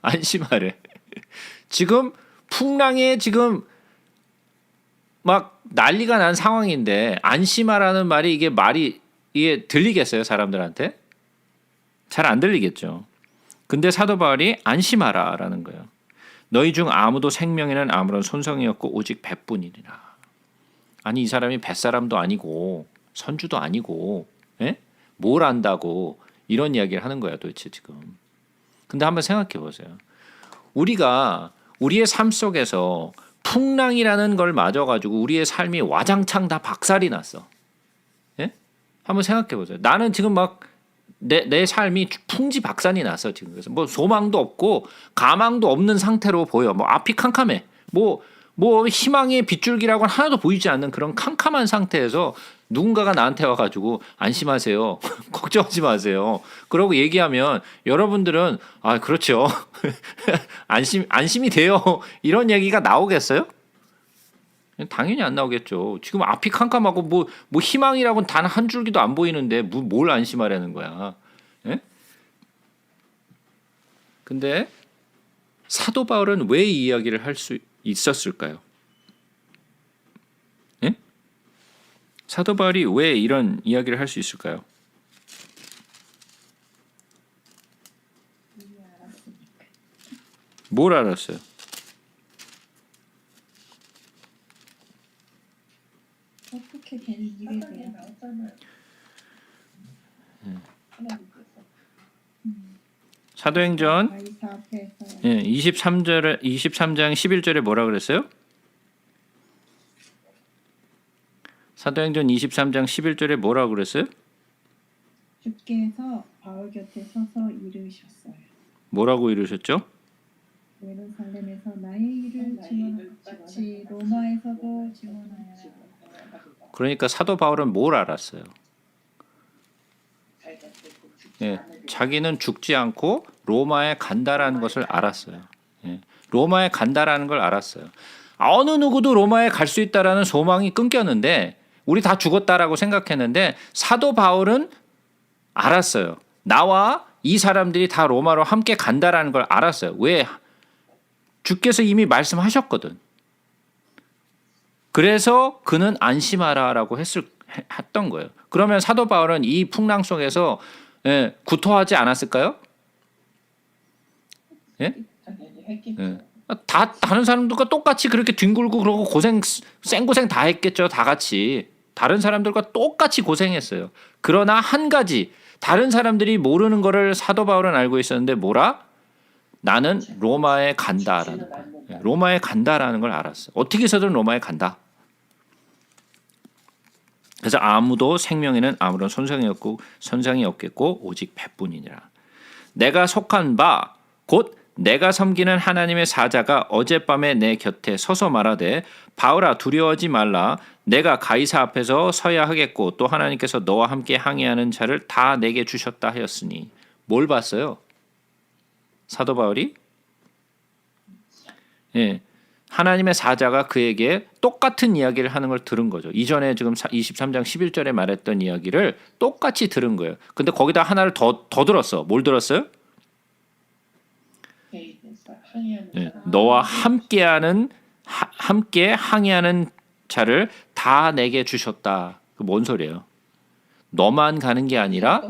Speaker 1: 안심하래. 지금 풍랑에 지금 막 난리가 난 상황인데 안심하라는 말이 이게 들리겠어요, 사람들한테? 잘 안 들리겠죠. 근데 사도 바울이 안심하라라는 거예요. 너희 중 아무도 생명에는 아무런 손상이 없고 오직 배뿐이니라. 아니 이 사람이 뱃사람도 아니고 선주도 아니고 예? 뭘 안다고 이런 이야기를 하는 거야 도대체 지금. 근데 한번 생각해 보세요. 우리가 우리의 삶 속에서 풍랑이라는 걸 맞아가지고 우리의 삶이 와장창 다 박살이 났어. 예? 한번 생각해 보세요. 나는 지금 막 내 삶이 풍지박산이 났어 지금. 그래서 뭐 소망도 없고 가망도 없는 상태로 보여. 뭐 앞이 캄캄해. 뭐 희망의 빗줄기라고는 하나도 보이지 않는 그런 캄캄한 상태에서 누군가가 나한테 와가지고 안심하세요. 걱정하지 마세요. 그러고 얘기하면 여러분들은 아 그렇죠. 안심이 돼요. 이런 얘기가 나오겠어요? 당연히 안 나오겠죠. 지금 앞이 캄캄하고 뭐 희망이라고는 단 한 줄기도 안 보이는데 뭘 안심하라는 거야. 예? 근데 사도 바울은 왜 이 이야기를 할 수 있었을까요? 예? 사도 바울이 왜 이런 이야기를 할 수 있을까요? 뭘 알았어요?
Speaker 3: 어떻게 된 일에 대해
Speaker 1: 사도행전
Speaker 3: 가이사 앞에서
Speaker 1: 23장 11절에 뭐라 그랬어요? 사도행전 23장 11절에 뭐라 그랬어요?
Speaker 3: 주께서 바울 곁에 서서 이르셨어요.
Speaker 1: 뭐라고 이르셨죠?
Speaker 3: 예루살렘에서 나의 일을 증언한 같이 로마에서도 증언하여라.
Speaker 1: 그러니까 사도 바울은 뭘 알았어요? 예, 자기는 죽지 않고 로마에 간다라는 것을 알았어요. 예, 로마에 간다라는 걸 알았어요. 어느 누구도 로마에 갈 수 있다라는 소망이 끊겼는데 우리 다 죽었다라고 생각했는데 사도 바울은 알았어요. 나와 이 사람들이 다 로마로 함께 간다라는 걸 알았어요. 왜? 주께서 이미 말씀하셨거든. 그래서 그는 안심하라라고 했던 거예요. 그러면 사도 바울은 이 풍랑 속에서 구토하지 않았을까요? 예? 예. 다른 사람들과 똑같이 그렇게 뒹굴고 그러고 생고생 다 했겠죠. 다 같이. 다른 사람들과 똑같이 고생했어요. 그러나 한 가지 다른 사람들이 모르는 거를 사도 바울은 알고 있었는데 뭐라? 나는 로마에 간다라는 거예요. 로마에 간다라는 걸 알았어요. 어떻게 해서든 로마에 간다. 그래서 아무도 생명에는 아무런 손상이 없겠고 오직 배뿐이니라. 내가 속한 바 곧 내가 섬기는 하나님의 사자가 어젯밤에 내 곁에 서서 말하되 바울아 두려워하지 말라. 내가 가이사 앞에서 서야 하겠고 또 하나님께서 너와 함께 항해하는 자를 다 내게 주셨다 하였으니. 뭘 봤어요? 사도 바울이? 예. 하나님의 사자가 그에게 똑같은 이야기를 하는 걸 들은 거죠. 이전에 지금 23장 11절에 말했던 이야기를 똑같이 들은 거예요. 근데 거기다 하나를 더 들었어. 뭘 들었어요? 네, 너와 함께 항해하는 자를 다 내게 주셨다. 그 뭔 소리예요? 너만 가는 게 아니라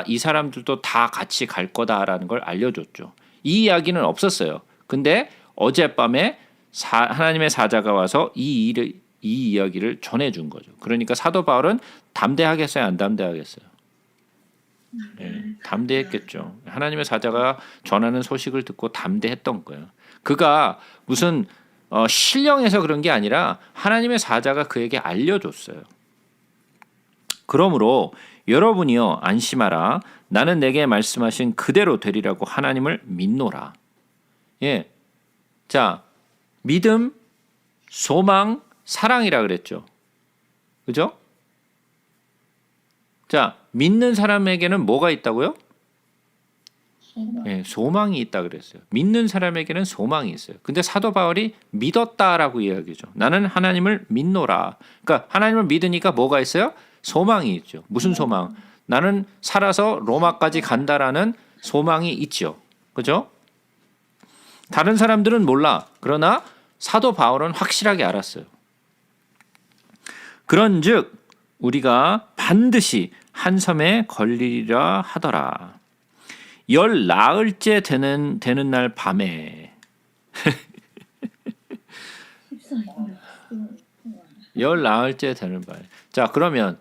Speaker 1: 이 사람들도 다 같이 갈 거다라는 걸 알려줬죠. 이 이야기는 없었어요. 근데 어젯밤에 하나님의 사자가 와서 이 이야기를 전해준 거죠. 그러니까 사도 바울은 담대하겠어요, 안 담대하겠어요? 네, 담대했겠죠. 하나님의 사자가 전하는 소식을 듣고 담대했던 거예요. 그가 무슨 신령해서 그런 게 아니라 하나님의 사자가 그에게 알려줬어요. 그러므로 여러분이요 안심하라. 나는 내게 말씀하신 그대로 되리라고 하나님을 믿노라. 예, 자 믿음, 소망, 사랑이라 그랬죠. 그죠? 자 믿는 사람에게는 뭐가 있다고요? 예, 소망이 있다 그랬어요. 믿는 사람에게는 소망이 있어요. 근데 사도 바울이 믿었다라고 이야기죠. 나는 하나님을 믿노라. 그러니까 하나님을 믿으니까 뭐가 있어요? 소망이 있죠. 무슨 소망? 나는 살아서 로마까지 간다라는 소망이 있죠. 그죠? 다른 사람들은 몰라. 그러나 사도 바울은 확실하게 알았어요. 그런즉 우리가 반드시 한 섬에 걸리리라 하더라. 열 나흘째 되는 날 밤에
Speaker 3: 14일.
Speaker 1: 열 나흘째 되는 밤에. 자, 그러면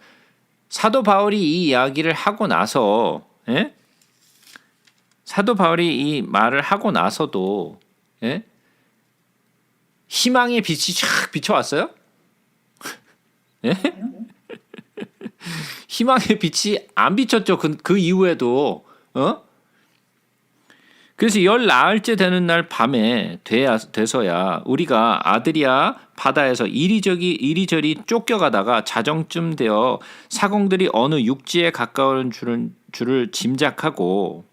Speaker 1: 사도 바울이 이 이야기를 하고 나서, 예? 사도 바울이 이 말을 하고 나서도, 예? 희망의 빛이 쫙 비춰왔어요? 예? 희망의 빛이 안 비쳤죠. 그 이후에도. 그래서 열 나흘째 되는 날 밤에 돼서야 우리가 아드리아 바다에서 이리저리 쫓겨가다가 자정쯤 되어 사공들이 어느 육지에 가까운 줄을 짐작하고,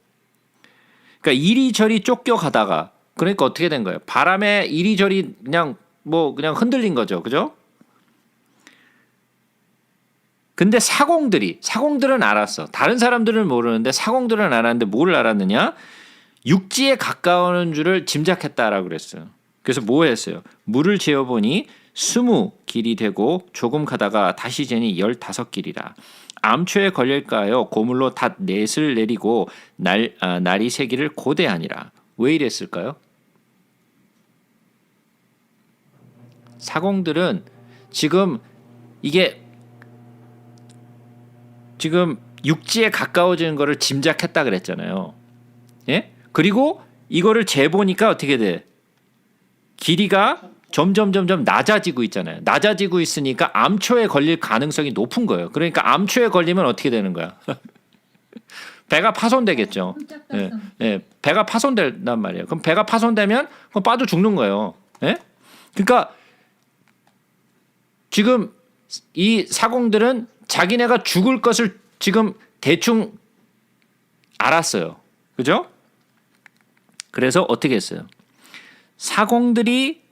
Speaker 1: 그러니까 이리저리 쫓겨가다가, 그러니까 어떻게 된 거예요? 바람에 이리저리 그냥 흔들린 거죠, 그죠? 근데 사공들은 알았어. 다른 사람들은 모르는데 사공들은 알았는데 뭘 알았느냐? 육지에 가까운 줄을 짐작했다라고 그랬어요. 그래서 뭐 했어요? 물을 재어보니 20길이 되고 조금 가다가 다시 재니 15길이라. 암초에 걸릴까요? 고물로 닷 넷을 내리고 날이 새기를 고대하니라. 왜 이랬을까요? 사공들은 지금 육지에 가까워지는 거를 짐작했다 그랬잖아요. 예? 그리고 이거를 재보니까 어떻게 돼? 길이가 점점 낮아지고 있잖아요. 낮아지고 있으니까 암초에 걸릴 가능성이 높은 거예요. 그러니까 암초에 걸리면 어떻게 되는 거야? 배가 파손되겠죠. 예, 예, 배가 파손된단 말이에요. 그럼 배가 파손되면 그럼 빠져 죽는 거예요. 예? 그러니까 지금 이 사공들은 자기네가 죽을 것을 지금 대충 알았어요. 그죠? 그래서 어떻게 했어요? 사공들이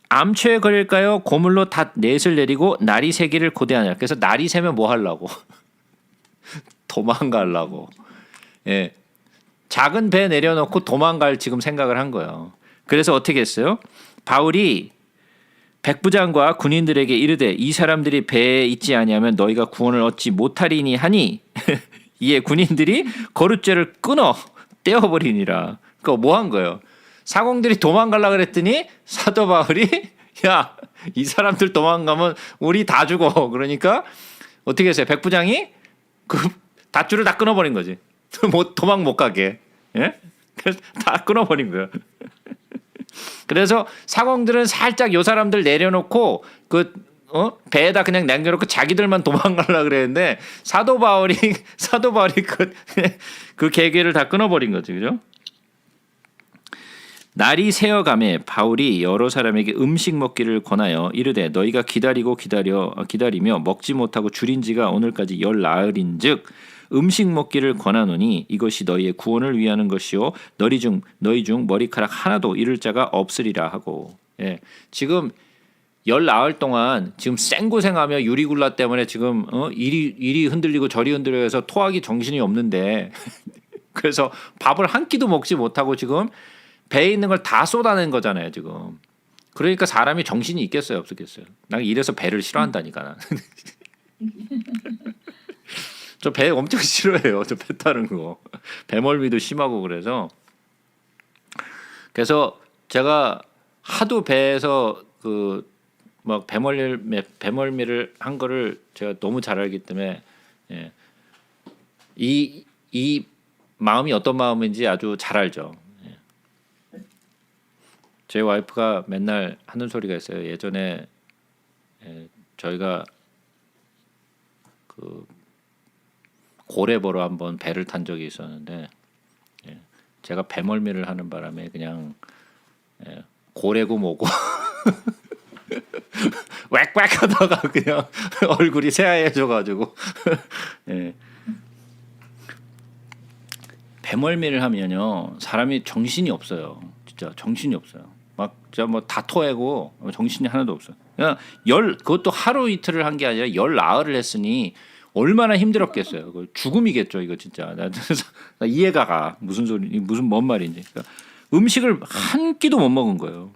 Speaker 1: 암초에 걸릴까요? 고물로 닷 넷을 내리고 날이 새기를 고대하냐. 그래서 날이 새면 뭐 하려고? 도망가려고. 예. 작은 배 내려놓고 도망갈 지금 생각을 한 거예요. 그래서 어떻게 했어요? 바울이 백부장과 군인들에게 이르되 이 사람들이 배에 있지 아니하면 너희가 구원을 얻지 못하리니 하니 이에 군인들이 거룻죄를 끊어 떼어버리니라. 그거 뭐 한 거예요? 사공들이 도망가려고 그랬더니 사도 바울이 야, 이 사람들 도망가면 우리 다 죽어. 그러니까 어떻게 했어요? 백부장이 그 닷줄을 다 끊어버린 거지. 도망 못 가게. 예? 그래서 다 끊어버린 거예요. 그래서 사공들은 살짝 요 사람들 내려놓고 배에다 그냥 남겨놓고 자기들만 도망가려고 그랬는데 사도 바울이 그 계기를 다 끊어버린 거죠, 그죠? 날이 새어가매 바울이 여러 사람에게 음식 먹기를 권하여 이르되 너희가 기다리며 먹지 못하고 줄인 지가 오늘까지 열 나흘인즉 음식 먹기를 권하노니 이것이 너희의 구원을 위하는 것이요 너희 중 머리카락 하나도 잃을 자가 없으리라 하고. 예. 지금 열 나흘 동안 지금 생고생하며 유리굴라 때문에 지금 이리 흔들리고 저리 흔들려서 토하기 정신이 없는데 그래서 밥을 한 끼도 먹지 못하고 지금 배에 있는 걸 다 쏟아낸 거잖아요 지금. 그러니까 사람이 정신이 있겠어요 없겠어요? 난 이래서 배를 싫어한다니까. 저 배 엄청 싫어해요. 저 배 타는 거. 배멀미도 심하고 그래서 제가 하도 배에서 막 배멀미를 한 거를 제가 너무 잘 알기 때문에 예. 이 마음이 어떤 마음인지 아주 잘 알죠. 예. 제 와이프가 맨날 하는 소리가 있어요. 예전에 저희가 고래 보러 한번 배를 탄 적이 있었는데 제가 배멀미를 하는 바람에 그냥 고래고 뭐고 웩웩 하다가 그냥 얼굴이 새하얘져가지고 배멀미를 하면요 사람이 정신이 없어요. 진짜 정신이 없어요. 막 진짜 뭐 다 토하고 정신이 하나도 없어요. 그냥 그것도 하루 이틀을 한 게 아니라 열 나흘을 했으니 얼마나 힘들었겠어요. 죽음이겠죠 이거 진짜. 나 이해가 가. 무슨 뭔 말인지. 그러니까 음식을 한 끼도 못 먹은 거예요.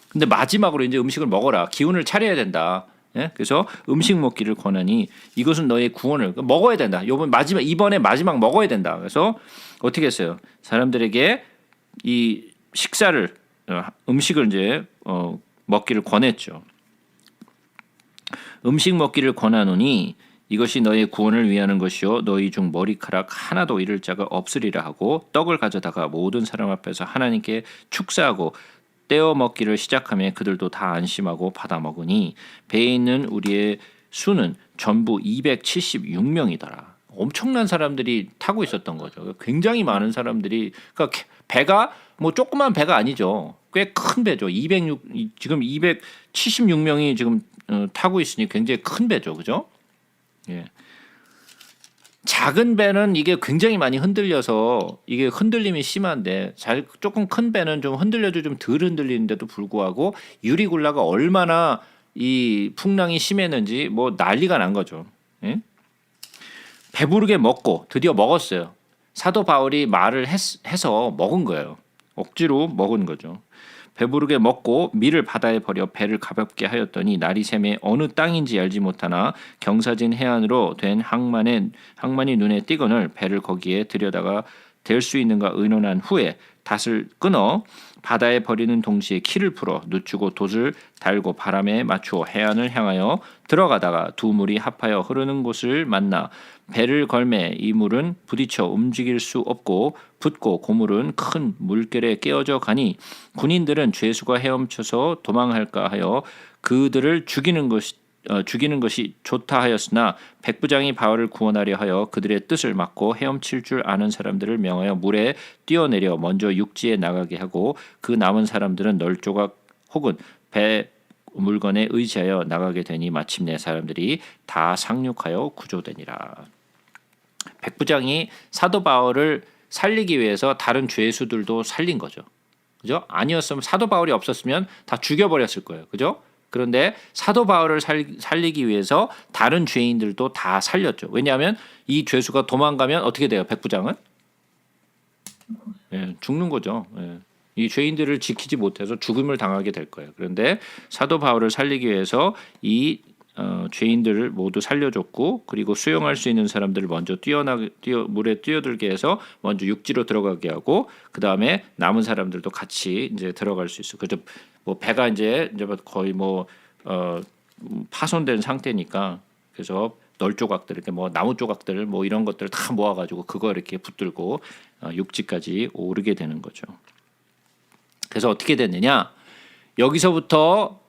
Speaker 1: 근데 마지막으로 이제 음식을 먹어라. 기운을 차려야 된다. 예? 그래서 음식 먹기를 권하니 이것은 너의 구원을 먹어야 된다. 이번에 마지막 먹어야 된다. 그래서 어떻게 했어요? 사람들에게 이 식사를 음식을 이제 먹기를 권했죠. 음식 먹기를 권하노니 이것이 너의 구원을 위하는 것이요 너희 중 머리카락 하나도 잃을 자가 없으리라 하고 떡을 가져다가 모든 사람 앞에서 하나님께 축사하고 떼어 먹기를 시작하며 그들도 다 안심하고 받아 먹으니 배에 있는 우리의 수는 전부 276명이더라. 엄청난 사람들이 타고 있었던 거죠. 굉장히 많은 사람들이 그러니까 배가 뭐 조그만 배가 아니죠. 꽤 큰 배죠. 지금 276명이 지금 타고 있으니 굉장히 큰 배죠. 그죠? 예. 작은 배는 이게 굉장히 많이 흔들려서 이게 흔들림이 심한데 조금 큰 배는 좀 흔들려도 좀 덜 흔들리는데도 불구하고 유리굴라가 얼마나 이 풍랑이 심했는지 뭐 난리가 난 거죠. 예? 배부르게 먹고 드디어 먹었어요. 사도 바울이 말을 해서 먹은 거예요. 억지로 먹은 거죠. 배부르게 먹고 밀을 바다에 버려 배를 가볍게 하였더니 날이 새매 어느 땅인지 알지 못하나 경사진 해안으로 된 항만이 눈에 띄거늘 배를 거기에 들여다가 댈 수 있는가 의논한 후에 닷을 끊어 바다에 버리는 동시에 키를 풀어 늦추고 돛을 달고 바람에 맞추어 해안을 향하여 들어가다가 두 물이 합하여 흐르는 곳을 만나 배를 걸매 이 물은 부딪혀 움직일 수 없고 붓고 고물은 큰 물결에 깨어져 가니 군인들은 죄수가 헤엄쳐서 도망할까 하여 그들을 죽이는 것이 좋다 하였으나 백부장이 바울을 구원하려 하여 그들의 뜻을 막고 헤엄칠 줄 아는 사람들을 명하여 물에 뛰어내려 먼저 육지에 나가게 하고 그 남은 사람들은 널조각 혹은 배 물건에 의지하여 나가게 되니 마침내 사람들이 다 상륙하여 구조되니라. 백부장이 사도 바울을 살리기 위해서 다른 죄수들도 살린 거죠. 그죠? 아니었으면 사도 바울이 없었으면 다 죽여버렸을 거예요. 그죠? 그런데 사도 바울을 살리기 위해서 다른 죄인들도 다 살렸죠. 왜냐하면 이 죄수가 도망가면 어떻게 돼요? 백부장은? 예, 죽는 거죠. 예. 이 죄인들을 지키지 못해서 죽음을 당하게 될 거예요. 그런데 사도 바울을 살리기 위해서 이 죄인들을 모두 살려줬고 그리고 수용할 수 있는 사람들을 먼저 물에 뛰어들게 해서 먼저 육지로 들어가게 하고 그 다음에 남은 사람들도 같이 이제 들어갈 수 있어. 그죠? 뭐 배가 이제 거의 파손된 상태니까 그래서 널 조각들 이렇게 뭐 나무 조각들 뭐 이런 것들을 다 모아가지고 그거 이렇게 붙들고 육지까지 오르게 되는 거죠. 그래서 어떻게 됐느냐? 여기서부터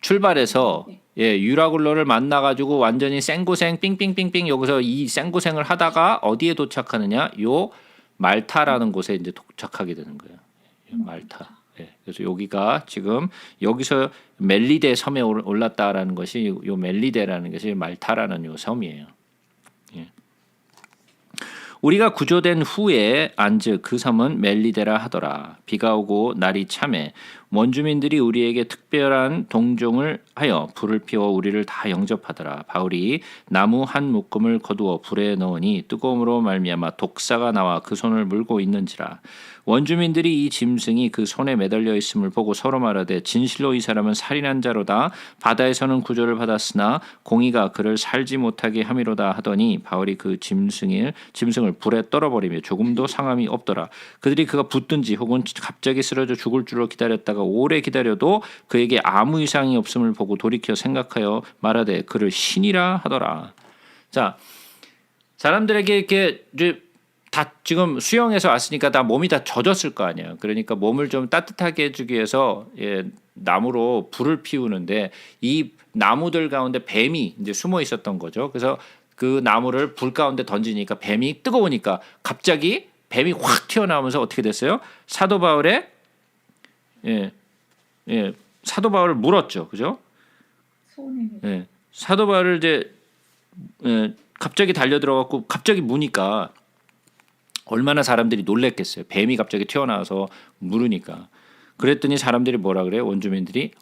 Speaker 1: 출발해서 유라굴로를 만나가지고 완전히 생고생 삥삥삥삥 여기서 이 생고생을 하다가 어디에 도착하느냐? 요 말타라는 곳에 이제 도착하게 되는 거예요. 말타. 그래서 여기가 지금 여기서 멜리데 섬에 올랐다라는 것이 요 멜리데라는 것이 말타라는 요 섬이에요. 우리가 구조된 후에 안즉 그 섬은 멜리데라 하더라. 비가 오고 날이 참해 원주민들이 우리에게 특별한 동종을 하여 불을 피워 우리를 다 영접하더라. 바울이 나무 한 묶음을 거두어 불에 넣으니 뜨거움으로 말미암아 독사가 나와 그 손을 물고 있는지라. 원주민들이 이 짐승이 그 손에 매달려 있음을 보고 서로 말하되 진실로 이 사람은 살인한 자로다. 바다에서는 구조를 받았으나 공의가 그를 살지 못하게 함이로다 하더니 바울이 그 짐승을 불에 떨어버리며 조금도 상함이 없더라. 그들이 그가 붙든지 혹은 갑자기 쓰러져 죽을 줄로 기다렸다가 오래 기다려도 그에게 아무 이상이 없음을 보고 돌이켜 생각하여 말하되 그를 신이라 하더라. 자, 사람들에게 이렇게 이제 다 지금 수영해서 왔으니까 다 몸이 다 젖었을 거 아니에요. 그러니까 몸을 좀 따뜻하게 해주기 위해서 나무로 불을 피우는데 이 나무들 가운데 뱀이 이제 숨어 있었던 거죠. 그래서 그 나무를 불 가운데 던지니까 뱀이 뜨거우니까 갑자기 뱀이 확 튀어나오면서 어떻게 됐어요? 사도 바울의 사도 바울을 물었죠, 그죠? 사도 바울을 이제 갑자기 달려 들어갔고 갑자기 무니까 얼마나 사람들이 놀랬겠어요. 뱀이 갑자기 튀어나와서 물으니까. 그랬더니 사람들이 뭐라 그래요? 원주민들이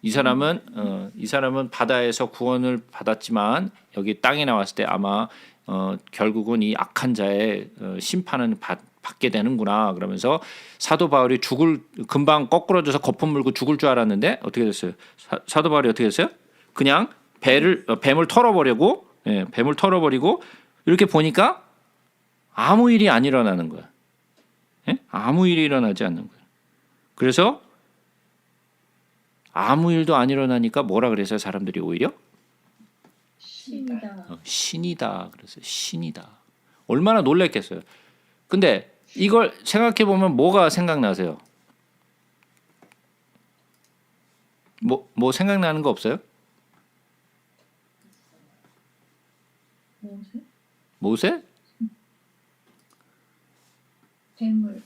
Speaker 1: 이 사람은 바다에서 구원을 받았지만 여기 땅에 나왔을 때 아마 결국은 이 악한 자의 심판은 받게 되는구나. 그러면서 사도 바울이 금방 거꾸러져서 거품 물고 죽을 줄 알았는데 어떻게 됐어요? 사도 바울이 어떻게 됐어요? 그냥 뱀을 털어버리고 뱀을 털어버리고 이렇게 보니까 아무 일이 안 일어나는 거야. 아무 일이 일어나지 않는 거야. 그래서 아무 일도 안 일어나니까 뭐라 그래서 사람들이 오히려
Speaker 3: 신이다.
Speaker 1: 신이다. 그래서 신이다. 얼마나 놀랬겠어요. 근데 이걸 생각해 보면 뭐가 생각나세요? 뭐 생각나는 거 없어요?
Speaker 3: 뭐지?
Speaker 1: 모세?
Speaker 3: 뱀을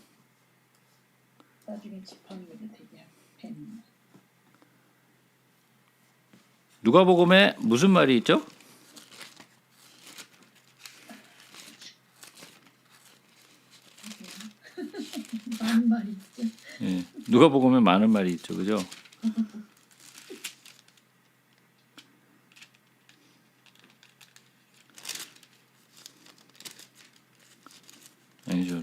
Speaker 3: 나중에 지팡이가 되게 한 뱀.
Speaker 1: 누가복음에 무슨 말이 있죠?
Speaker 3: 많은 말이 있죠.
Speaker 1: 예, 누가복음에 많은 말이 있죠, 그죠? 아니죠.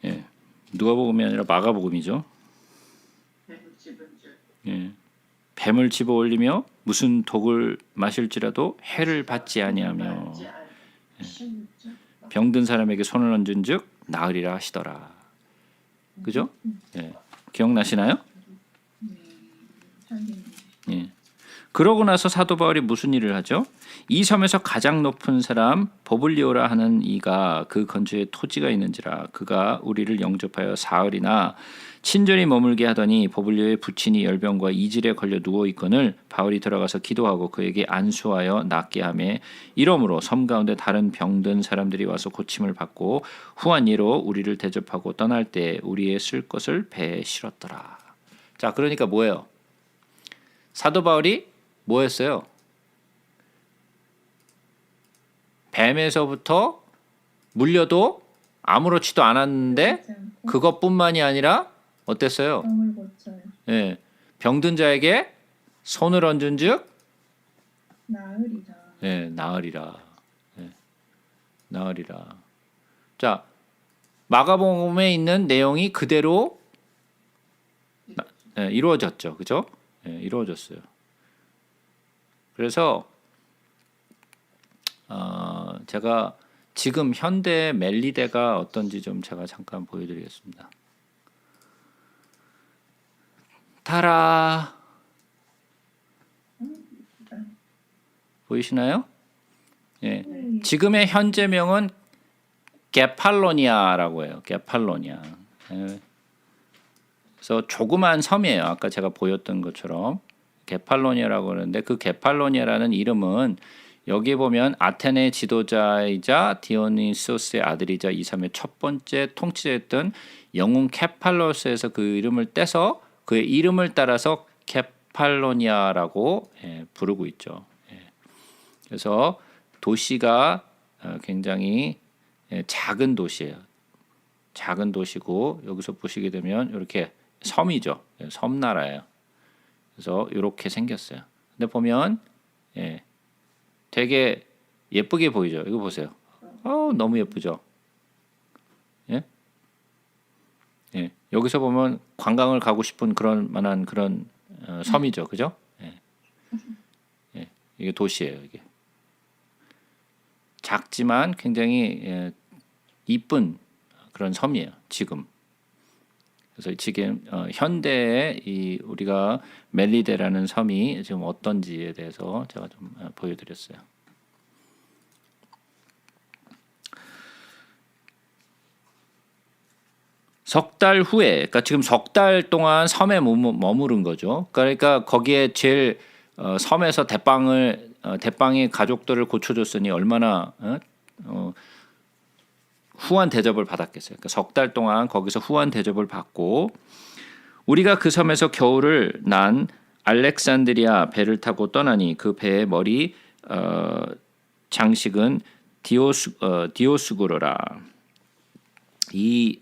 Speaker 1: 예, 누가복음이 아니라 마가복음이죠. 예, 뱀을 집어 올리며 무슨 독을 마실지라도 해를 받지 아니하며 병든 사람에게 손을 얹은즉 나으리라 하시더라. 그죠? 예, 기억나시나요? 예. 그러고 나서 사도 바울이 무슨 일을 하죠? 이 섬에서 가장 높은 사람 버블리오라 하는 이가 그 근처에 토지가 있는지라 그가 우리를 영접하여 사흘이나 친절히 머물게 하더니 버블리오의 부친이 열병과 이질에 걸려 누워 있거늘 바울이 들어가서 기도하고 그에게 안수하여 낫게 하매 이러므로 섬 가운데 다른 병든 사람들이 와서 고침을 받고 후한 예로 우리를 대접하고 떠날 때 우리의 쓸 것을 배에 실었더라. 자, 그러니까 뭐예요? 사도 바울이 뭐였어요? 뱀에서부터 물려도 아무렇지도 않았는데 그것뿐만이 아니라 어땠어요?
Speaker 3: 병을 고쳐요.
Speaker 1: 예, 병든 자에게 손을 얹은즉
Speaker 3: 나으리라.
Speaker 1: 예, 나으리라. 예, 나으리라. 자, 마가복음에 있는 내용이 그대로 이루어졌죠, 그죠? 예, 이루어졌어요. 그래서 제가 지금 현대 멜리대가 어떤지 좀 제가 잠깐 보여드리겠습니다. 타라 보이시나요? 예, 지금의 현재명은 게팔로니아라고 해요. 게팔로니아. 예. 그래서 조그만 섬이에요. 아까 제가 보였던 것처럼 게팔로니아라고 하는데 그 게팔로니아라는 이름은 여기 보면 아테네 지도자이자 디오니소스의 아들이자 이 섬의 첫 번째 통치자였던 영웅 케팔로스에서 그 이름을 떼서 그의 이름을 따라서 게팔로니아라고 부르고 있죠. 그래서 도시가 굉장히 작은 도시예요. 작은 도시고 여기서 보시게 되면 이렇게 섬이죠. 섬나라예요. 그래서 이렇게 생겼어요. 근데 보면 되게 예쁘게 보이죠. 이거 보세요. 너무 예쁘죠. 예? 예. 여기서 보면 관광을 가고 싶은 그런 만한 그런 섬이죠. 그죠? 예. 예. 이게 도시예요. 이게 작지만 굉장히 이쁜 그런 섬이에요. 지금. 그래서 지금 현대의 이 우리가 멜리데라는 섬이 지금 어떤지에 대해서 제가 좀 보여드렸어요. 석 달 후에, 그러니까 지금 석 달 동안 섬에 머무른 거죠. 그러니까 거기에 제일 섬에서 대빵이 가족들을 고쳐줬으니 얼마나 후한 대접을 받았겠어요. 그러니까 석 달 동안 거기서 후한 대접을 받고 우리가 그 섬에서 겨울을 난 알렉산드리아 배를 타고 떠나니 그 배의 머리 장식은 디오스구르라. 이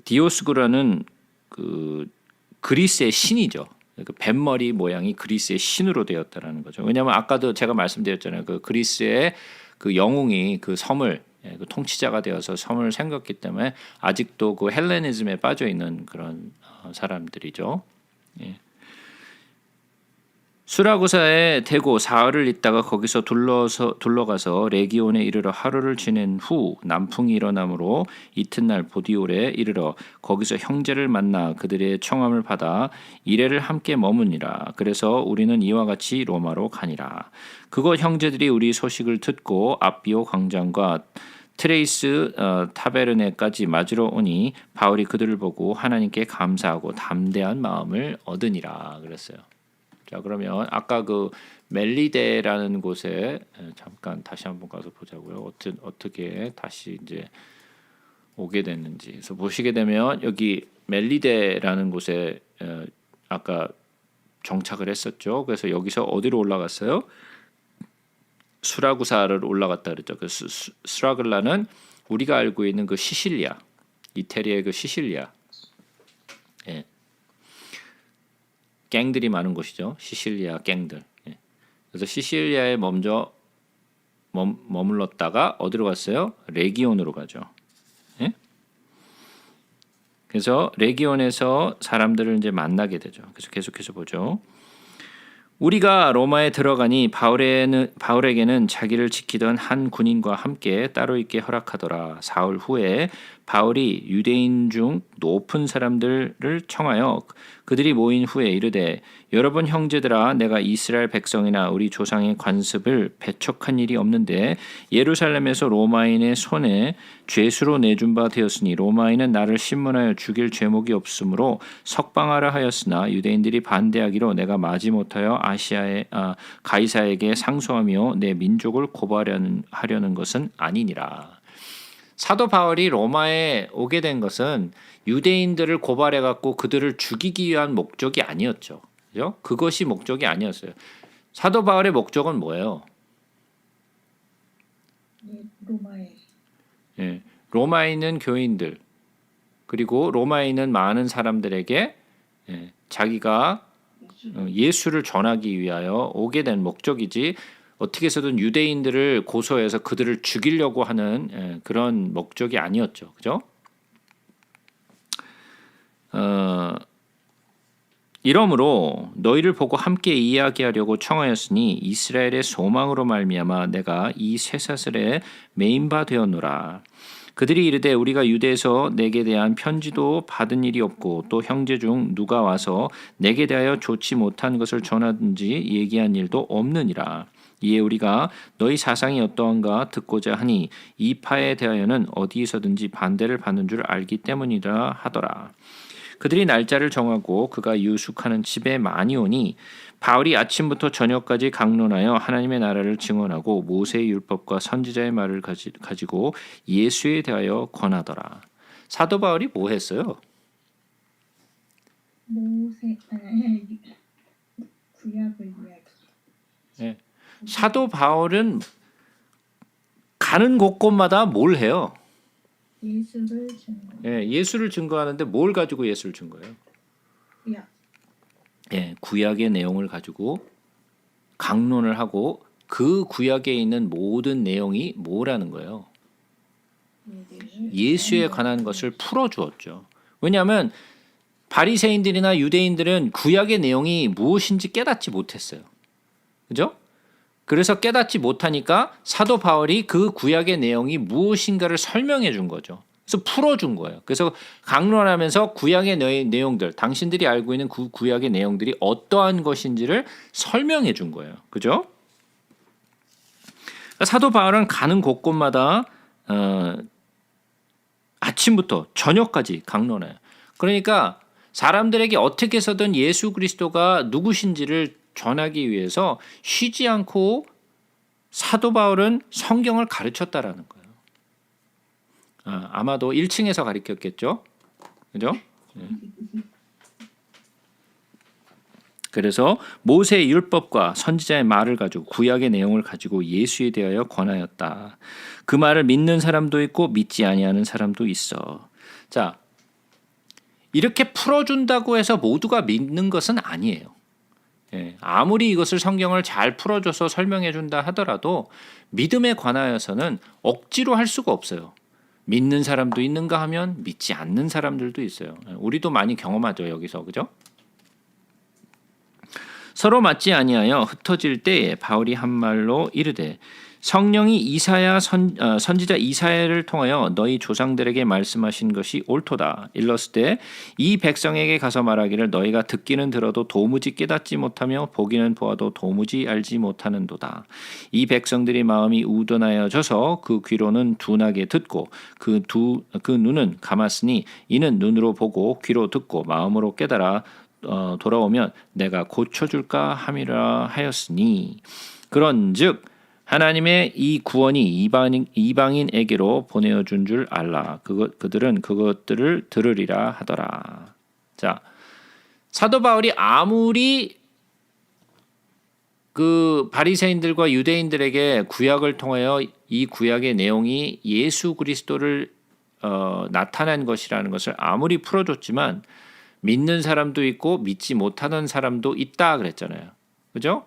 Speaker 1: 디오스구라는 그 그리스의 신이죠. 그 뱀머리 모양이 그리스의 신으로 되었다라는 거죠. 왜냐하면 아까도 제가 말씀드렸잖아요. 그 그리스의 그 영웅이 그 섬을 그 통치자가 되어서 섬을 생겼기 때문에 아직도 그 헬레니즘에 빠져 있는 그런 사람들이죠. 예. 수라구사에 대고 사흘을 있다가 거기서 둘러가서 레기온에 이르러 하루를 지낸 후 남풍이 일어나므로 이튿날 보디올에 이르러 거기서 형제를 만나 그들의 청함을 받아 이레를 함께 머무니라. 그래서 우리는 이와 같이 로마로 가니라. 그곳 형제들이 우리 소식을 듣고 앞비오 광장과 트레이스 타베르네까지 맞으러 오니 바울이 그들을 보고 하나님께 감사하고 담대한 마음을 얻으니라 그랬어요. 자, 그러면 아까 그 멜리데라는 곳에 잠깐 다시 한번 가서 보자고요. 어떻게 다시 이제 오게 됐는지. 그래서 보시게 되면 여기 멜리데라는 곳에 아까 정착을 했었죠. 그래서 여기서 어디로 올라갔어요? 수라구사를 올라갔다 그랬죠. 그 수라글라는 우리가 알고 있는 그 시실리아, 이태리의 그 시실리아. 예. 갱들이 많은 곳이죠. 시실리아 갱들. 예. 그래서 시실리아에 먼저 머물렀다가 어디로 갔어요? 레기온으로 가죠. 예? 그래서 레기온에서 사람들을 이제 만나게 되죠. 그래서 계속해서 보죠. 우리가 로마에 들어가니 바울에게는 자기를 지키던 한 군인과 함께 따로 있게 허락하더라. 사흘 후에 바울이 유대인 중 높은 사람들을 청하여 그들이 모인 후에 이르되 여러분 형제들아 내가 이스라엘 백성이나 우리 조상의 관습을 배척한 일이 없는데 예루살렘에서 로마인의 손에 죄수로 내준 바 되었으니 로마인은 나를 신문하여 죽일 죄목이 없으므로 석방하라 하였으나 유대인들이 반대하기로 내가 마지못하여 가이사에게 상소하며 내 민족을 고발하려는 것은 아니니라. 사도 바울이 로마에 오게 된 것은 유대인들을 고발해 갖고 그들을 죽이기 위한 목적이 아니었죠. 그죠? 그것이 목적이 아니었어요. 사도 바울의 목적은 뭐예요?
Speaker 3: 로마에
Speaker 1: 예, 로마에 있는 교인들 그리고 로마에 있는 많은 사람들에게 자기가 예수를 전하기 위하여 오게 된 목적이지 어떻게 해서든 유대인들을 고소해서 그들을 죽이려고 하는 그런 목적이 아니었죠. 그죠? 이러므로 너희를 보고 함께 이야기하려고 청하였으니 이스라엘의 소망으로 말미암아 내가 이 쇠사슬에 매인 바 되었노라. 그들이 이르되 우리가 유대에서 내게 대한 편지도 받은 일이 없고 또 형제 중 누가 와서 내게 대하여 좋지 못한 것을 전하든지 얘기한 일도 없느니라. 이에 우리가 너희 사상이 어떠한가 듣고자 하니 이 파에 대하여는 어디에서든지 반대를 받는 줄 알기 때문이라 하더라. 그들이 날짜를 정하고 그가 유숙하는 집에 많이 오니 바울이 아침부터 저녁까지 강론하여 하나님의 나라를 증언하고 모세의 율법과 선지자의 말을 가지고 예수에 대하여 권하더라. 사도 바울이 뭐 했어요?
Speaker 3: 구약을 이야기.
Speaker 1: 네. 사도 바울은 가는 곳곳마다 뭘 해요?
Speaker 3: 예수를 증거.
Speaker 1: 예, 예수를 증거하는데 뭘 가지고 예수를 증거해요?
Speaker 3: 구약.
Speaker 1: 예, 구약의 내용을 가지고 강론을 하고 그 구약에 있는 모든 내용이 뭐라는 거예요? 예수에 관한 것을 풀어주었죠. 왜냐하면 바리새인들이나 유대인들은 구약의 내용이 무엇인지 깨닫지 못했어요. 그죠? 그래서 깨닫지 못하니까 사도 바울이 그 구약의 내용이 무엇인가를 설명해 준 거죠. 그래서 풀어준 거예요. 그래서 강론하면서 구약의 내용들, 당신들이 알고 있는 구약의 내용들이 어떠한 것인지를 설명해 준 거예요. 그죠? 사도 바울은 가는 곳곳마다 아침부터 저녁까지 강론해요. 그러니까 사람들에게 어떻게 해서든 예수 그리스도가 누구신지를 전하기 위해서 쉬지 않고 사도 바울은 성경을 가르쳤다라는 거예요. 아마도 1층에서 가르쳤겠죠. 그죠? 네. 그래서 모세의 율법과 선지자의 말을 가지고 구약의 내용을 가지고 예수에 대하여 권하였다. 그 말을 믿는 사람도 있고 믿지 아니하는 사람도 있어. 자, 이렇게 풀어준다고 해서 모두가 믿는 것은 아니에요. 예, 아무리 이것을 성경을 잘 풀어줘서 설명해준다 하더라도 믿음에 관하여서는 억지로 할 수가 없어요. 믿는 사람도 있는가 하면 믿지 않는 사람들도 있어요. 우리도 많이 경험하죠, 여기서. 그죠? 서로 맞지 아니하여 흩어질 때에 바울이 한 말로 이르되 성령이 선지자 이사야를 통하여 너희 조상들에게 말씀하신 것이 옳도다. 일렀을 이 백성에게 가서 말하기를 너희가 듣기는 들어도 도무지 깨닫지 못하며 보기는 보아도 도무지 알지 못하는도다. 이 백성들이 마음이 우둔하여져서 그 귀로는 둔하게 듣고 그 눈은 감았으니 이는 눈으로 보고 귀로 듣고 마음으로 깨달아 돌아오면 내가 고쳐줄까 함이라 하였으니 그런즉 하나님의 이 구원이 이방인에게로 보내어준 줄 알라. 그들은 그것들을 들으리라 하더라. 자, 사도 바울이 아무리 그 바리새인들과 유대인들에게 구약을 통하여 이 구약의 내용이 예수 그리스도를 나타낸 것이라는 것을 아무리 풀어줬지만 믿는 사람도 있고 믿지 못하는 사람도 있다 그랬잖아요. 그죠?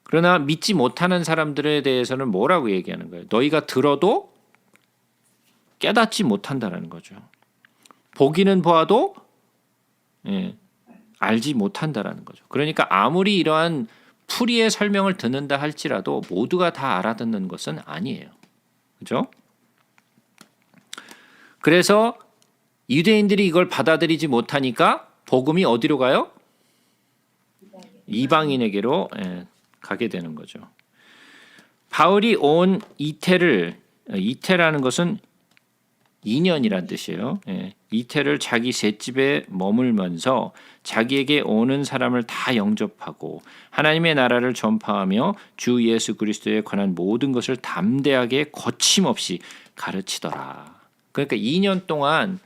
Speaker 1: 그러나 믿지 못하는 사람들에 대해서는 뭐라고 얘기하는 거예요? 너희가 들어도 깨닫지 못한다라는 거죠. 보기는 보아도 알지 못한다라는 거죠. 그러니까 아무리 이러한 풀이의 설명을 듣는다 할지라도 모두가 다 알아듣는 것은 아니에요. 그죠? 그래서 유대인들이 이걸 받아들이지 못하니까 복음이 어디로 가요? 이방인에게로 가게 되는 거죠. 바울이 온 이태라는 것은 2년이란 뜻이에요. 이태를 자기 셋집에 머물면서 자기에게 오는 사람을 다 영접하고 하나님의 나라를 전파하며 주 예수 그리스도에 관한 모든 것을 담대하게 거침없이 가르치더라. 그러니까 2년 동안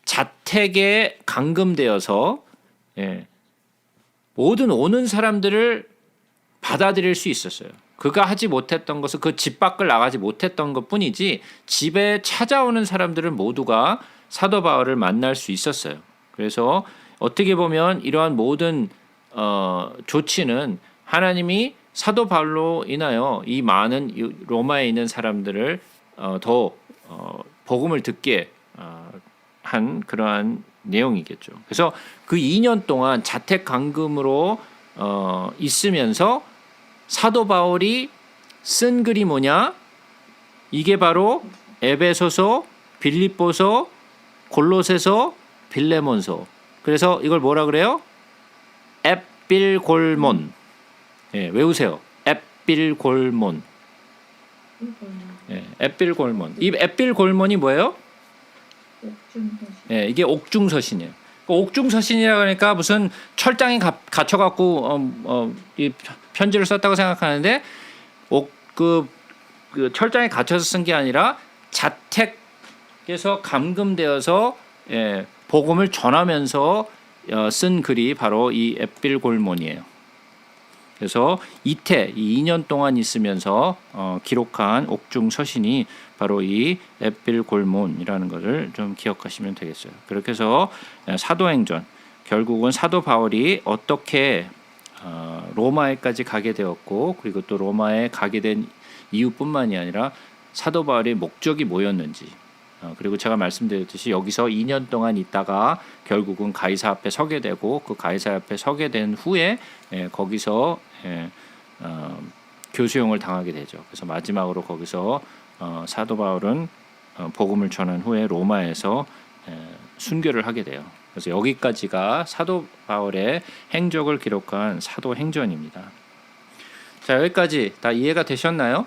Speaker 1: 자택에 감금되어서 모든 오는 사람들을 받아들일 수 있었어요. 그가 하지 못했던 것은 그 집 밖을 나가지 못했던 것뿐이지 집에 찾아오는 사람들은 모두가 사도 바울을 만날 수 있었어요. 그래서 어떻게 보면 이러한 모든 조치는 하나님이 사도 바울로 인하여 이 많은 로마에 있는 사람들을 더 복음을 듣게 한 그러한 내용이겠죠. 그래서 그 2년 동안 자택 감금으로 있으면서 사도 바울이 쓴 글이 뭐냐? 이게 바로 에베소서, 빌립보서, 골로새서, 빌레몬서. 그래서 이걸 뭐라 그래요? 앱빌골몬. 외우세요. 앱빌골몬. 앱빌골몬. 이 앱빌골몬이 뭐예요? 이게 옥중서신이에요. 옥중서신이라고 하니까 무슨 철장에 갇혀갖고 이 편지를 썼다고 생각하는데 그 철장에 갇혀서 쓴 게 아니라 자택에서 감금되어서 복음을 전하면서 쓴 글이 바로 이 앱빌골몬이에요. 그래서 이 2년 동안 있으면서 기록한 옥중서신이 바로 이 앱빌골몬이라는 것을 좀 기억하시면 되겠어요. 그렇게 해서 사도행전, 결국은 사도 바울이 어떻게 로마에까지 가게 되었고 그리고 또 로마에 가게 된 이유뿐만이 아니라 사도 바울의 목적이 뭐였는지, 그리고 제가 말씀드렸듯이 여기서 2년 동안 있다가 결국은 가이사 앞에 서게 되고 그 가이사 앞에 서게 된 후에 거기서 교수형을 당하게 되죠. 그래서 마지막으로 거기서 사도 바울은 복음을 전한 후에 로마에서 순교를 하게 돼요. 그래서 여기까지가 사도 바울의 행적을 기록한 사도행전입니다. 자, 여기까지 다 이해가 되셨나요?